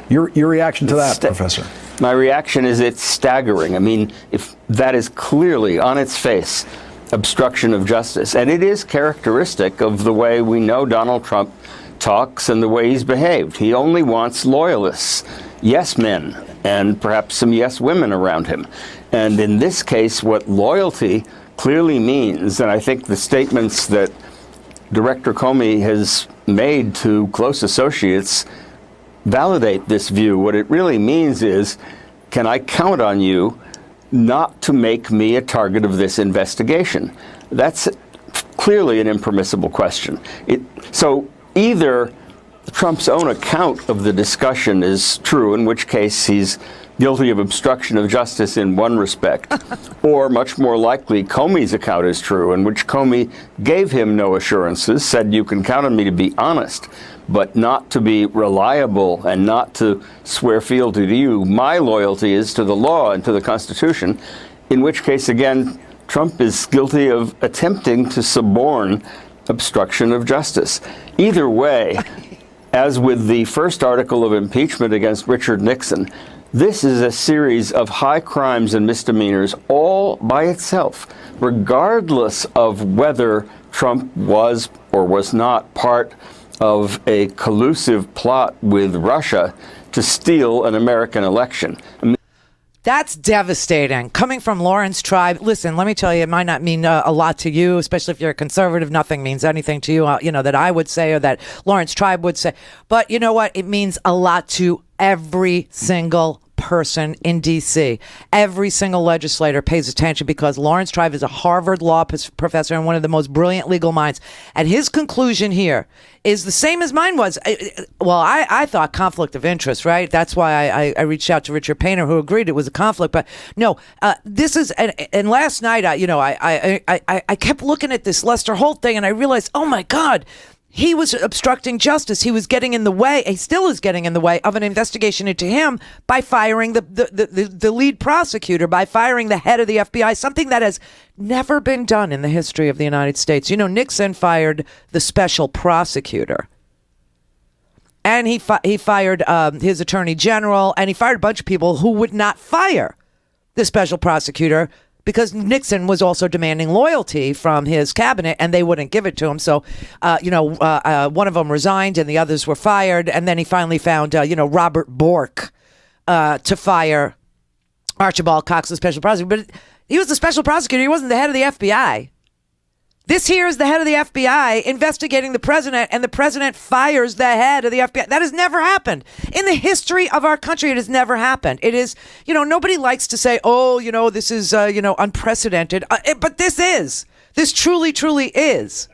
Your reaction to that, Professor? My reaction is it's staggering. I mean, if that is clearly on its face obstruction of justice, and it is characteristic of the way we know Donald Trump talks and the way he's behaved. He only wants loyalists, yes men, and perhaps some yes women around him. And in this case, what loyalty clearly means, and I think the statements that Director Comey has made to close associates validate this view. What it really means is, can I count on you not to make me a target of this investigation? That's clearly an impermissible question. So either Trump's own account of the discussion is true, in which case he's guilty of obstruction of justice in one respect. Or, much more likely, Comey's account is true, in which Comey gave him no assurances, said, you can count on me to be honest, but not to be reliable and not to swear fealty to you. My loyalty is to the law and to the Constitution, in which case, again, Trump is guilty of attempting to suborn obstruction of justice. Either way, as with the first article of impeachment against Richard Nixon, this is a series of high crimes and misdemeanors all by itself, regardless of whether Trump was or was not part of a collusive plot with Russia to steal an American election. That's devastating. Coming from Lawrence Tribe, listen, let me tell you, it might not mean a lot to you, especially if you're a conservative. Nothing means anything to you, that I would say or that Lawrence Tribe would say. But you know what? It means a lot to every single person in D.C. Every single legislator pays attention because Lawrence Tribe is a Harvard law professor and one of the most brilliant legal minds. And his conclusion here is the same as mine was. I thought conflict of interest, right? That's why I reached out to Richard Painter, who agreed it was a conflict. But no, this is, and last night, I kept looking at this Lester Holt thing and I realized, oh my God, he was obstructing justice. He was getting in the way. He still is getting in the way of an investigation into him by firing the lead prosecutor, by firing the head of the FBI, something that has never been done in the history of the United States. Nixon fired the special prosecutor. And he fired his attorney general, and he fired a bunch of people who would not fire the special prosecutor because Nixon was also demanding loyalty from his cabinet and they wouldn't give it to him. So, one of them resigned and the others were fired. And then he finally found, Robert Bork to fire Archibald Cox, the special prosecutor. But he was the special prosecutor. He wasn't the head of the FBI. This here is the head of the FBI investigating the president, and the president fires the head of the FBI. That has never happened. In the history of our country, it has never happened. It is, nobody likes to say, this is, unprecedented. But this is. This truly, truly is.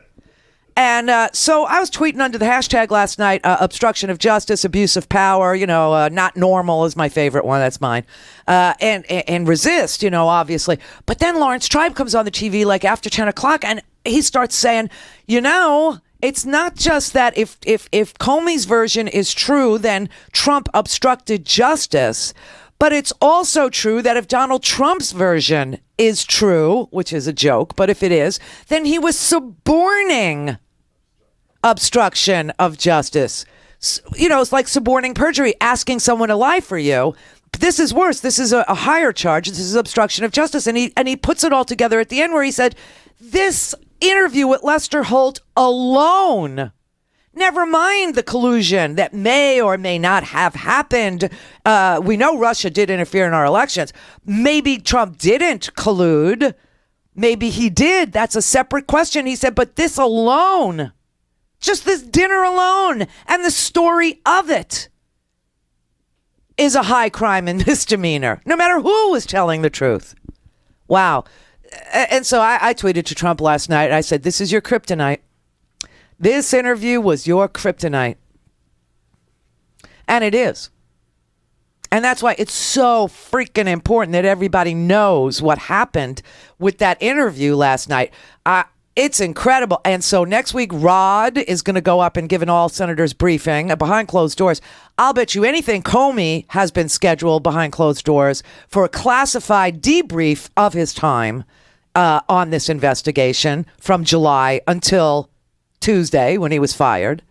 And so I was tweeting under the hashtag last night, obstruction of justice, abuse of power, not normal is my favorite one. That's mine. And resist, obviously. But then Lawrence Tribe comes on the TV like after 10 o'clock and he starts saying, it's not just that if Comey's version is true, then Trump obstructed justice. But it's also true that if Donald Trump's version is true, which is a joke, but if it is, then he was suborning obstruction of justice. It's like suborning perjury, asking someone to lie for you. But this is worse. This is a higher charge. This is obstruction of justice. And he puts it all together at the end where he said, this interview with Lester Holt alone, never mind the collusion that may or may not have happened. We know Russia did interfere in our elections. Maybe Trump didn't collude. Maybe he did. That's a separate question. He said, but this alone, just this dinner alone and the story of it is a high crime and misdemeanor, no matter who was telling the truth. Wow. And so I tweeted to Trump last night. I said, this is your kryptonite. This interview was your kryptonite. And it is. And that's why it's so freaking important that everybody knows what happened with that interview last night. It's incredible. And so next week, Rod is going to go up and give an all senators briefing behind closed doors. I'll bet you anything Comey has been scheduled behind closed doors for a classified debrief of his time on this investigation from July until Tuesday when he was fired.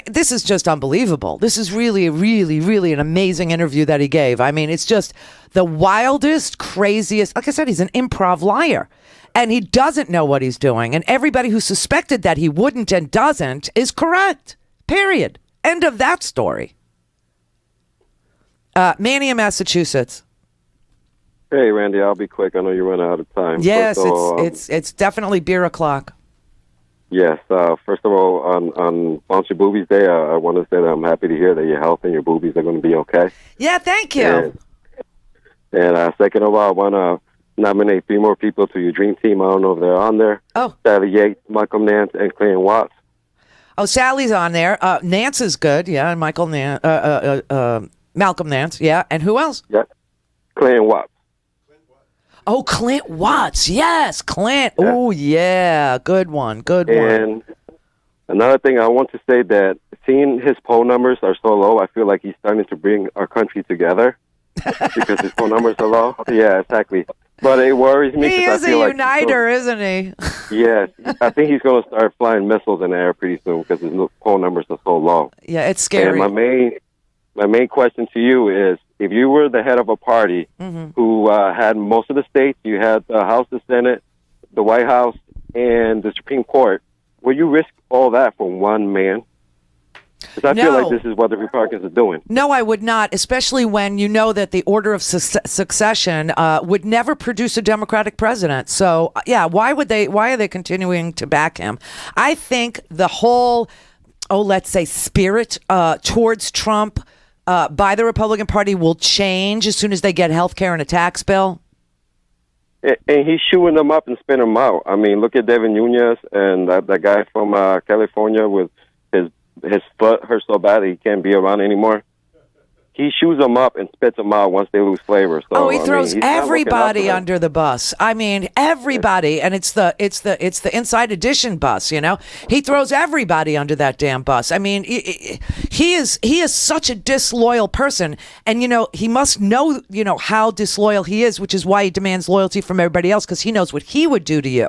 This is just unbelievable. This is really, really, really an amazing interview that he gave. I mean, it's just the wildest, craziest. Like I said, he's an improv liar. And he doesn't know what he's doing. And everybody who suspected that he wouldn't and doesn't is correct. Period. End of that story. Manny in Massachusetts. Hey, Randy, I'll be quick. I know you're running out of time. Yes, it's definitely beer o'clock. Yes. First of all, on Bouncy Boobies Day, I want to say that I'm happy to hear that your health and your boobies are going to be okay. Yeah, thank you. And second of all, I want to nominate 3 more people to your dream team. I don't know if they're on there. Oh. Sally Yates, Malcolm Nance, and Clayton Watts. Oh, Sally's on there. Nance is good. Yeah, Malcolm Nance. Yeah, and who else? Yeah, Clint Watts. Oh, Clint Watts. Yes, Clint. Yeah. Oh, yeah. Good one. Good one. And another thing I want to say that seeing his poll numbers are so low, I feel like he's starting to bring our country together because his poll numbers are low. Yeah, exactly. But it worries me. He is a uniter, isn't he? Yes. I think he's going to start flying missiles in the air pretty soon because his poll numbers are so low. Yeah, it's scary. And my main question to you is, if you were the head of a party who had most of the states, you had the House, the Senate, the White House, and the Supreme Court, will you risk all that for one man? Because I feel like this is what the Republicans are doing. No, I would not, especially when you know that the order of succession would never produce a Democratic president. So, yeah, why are they continuing to back him? I think the whole, let's say, spirit towards Trump by the Republican Party will change as soon as they get health care and a tax bill. And he's shooing them up and spinning them out. I mean, look at Devin Nunes and that guy from California with his foot hurts so bad that he can't be around anymore. He shoos them up and spits them out once they lose flavor. So, he throws everybody under the bus. I mean, everybody, and it's the Inside Edition bus. You know, he throws everybody under that damn bus. I mean, he is such a disloyal person, and he must know how disloyal he is, which is why he demands loyalty from everybody else, because he knows what he would do to you.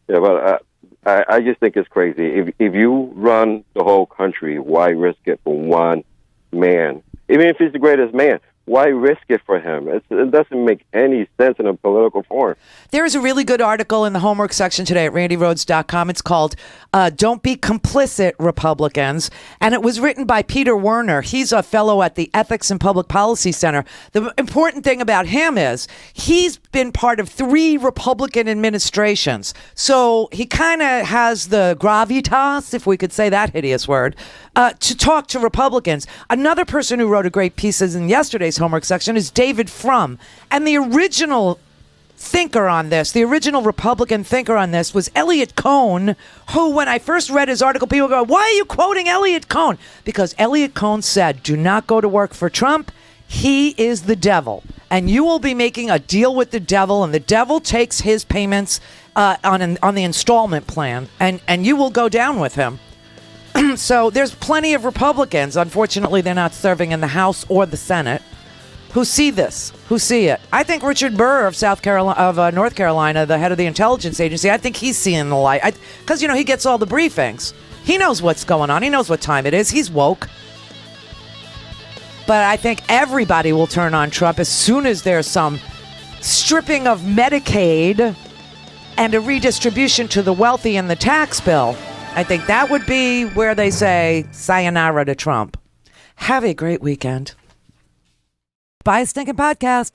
Yeah, but I just think it's crazy. If you run the whole country, why risk it for one man? Even if he's the greatest man, why risk it for him? It doesn't make any sense in a political form. There is a really good article in the homework section today at randyrhodes.com. It's called Don't Be Complicit, Republicans. And it was written by Peter Werner. He's a fellow at the Ethics and Public Policy Center. The important thing about him is he's been part of 3 Republican administrations. So he kind of has the gravitas, if we could say that hideous word, to talk to Republicans. Another person who wrote a great piece in yesterday's homework section is David Frum. And the original thinker on this, the original Republican thinker on this was Elliot Cohn, who, when I first read his article, people go, why are you quoting Elliot Cohn? Because Elliot Cohn said, do not go to work for Trump. He is the devil. And you will be making a deal with the devil, and the devil takes his payments on the installment plan, and you will go down with him. So there's plenty of Republicans, unfortunately they're not serving in the House or the Senate, who see this, who see it. I think Richard Burr of North Carolina, the head of the intelligence agency, I think he's seeing the light. Because, he gets all the briefings. He knows what's going on. He knows what time it is. He's woke. But I think everybody will turn on Trump as soon as there's some stripping of Medicaid and a redistribution to the wealthy in the tax bill. I think that would be where they say sayonara to Trump. Have a great weekend. Buy a stinking podcast.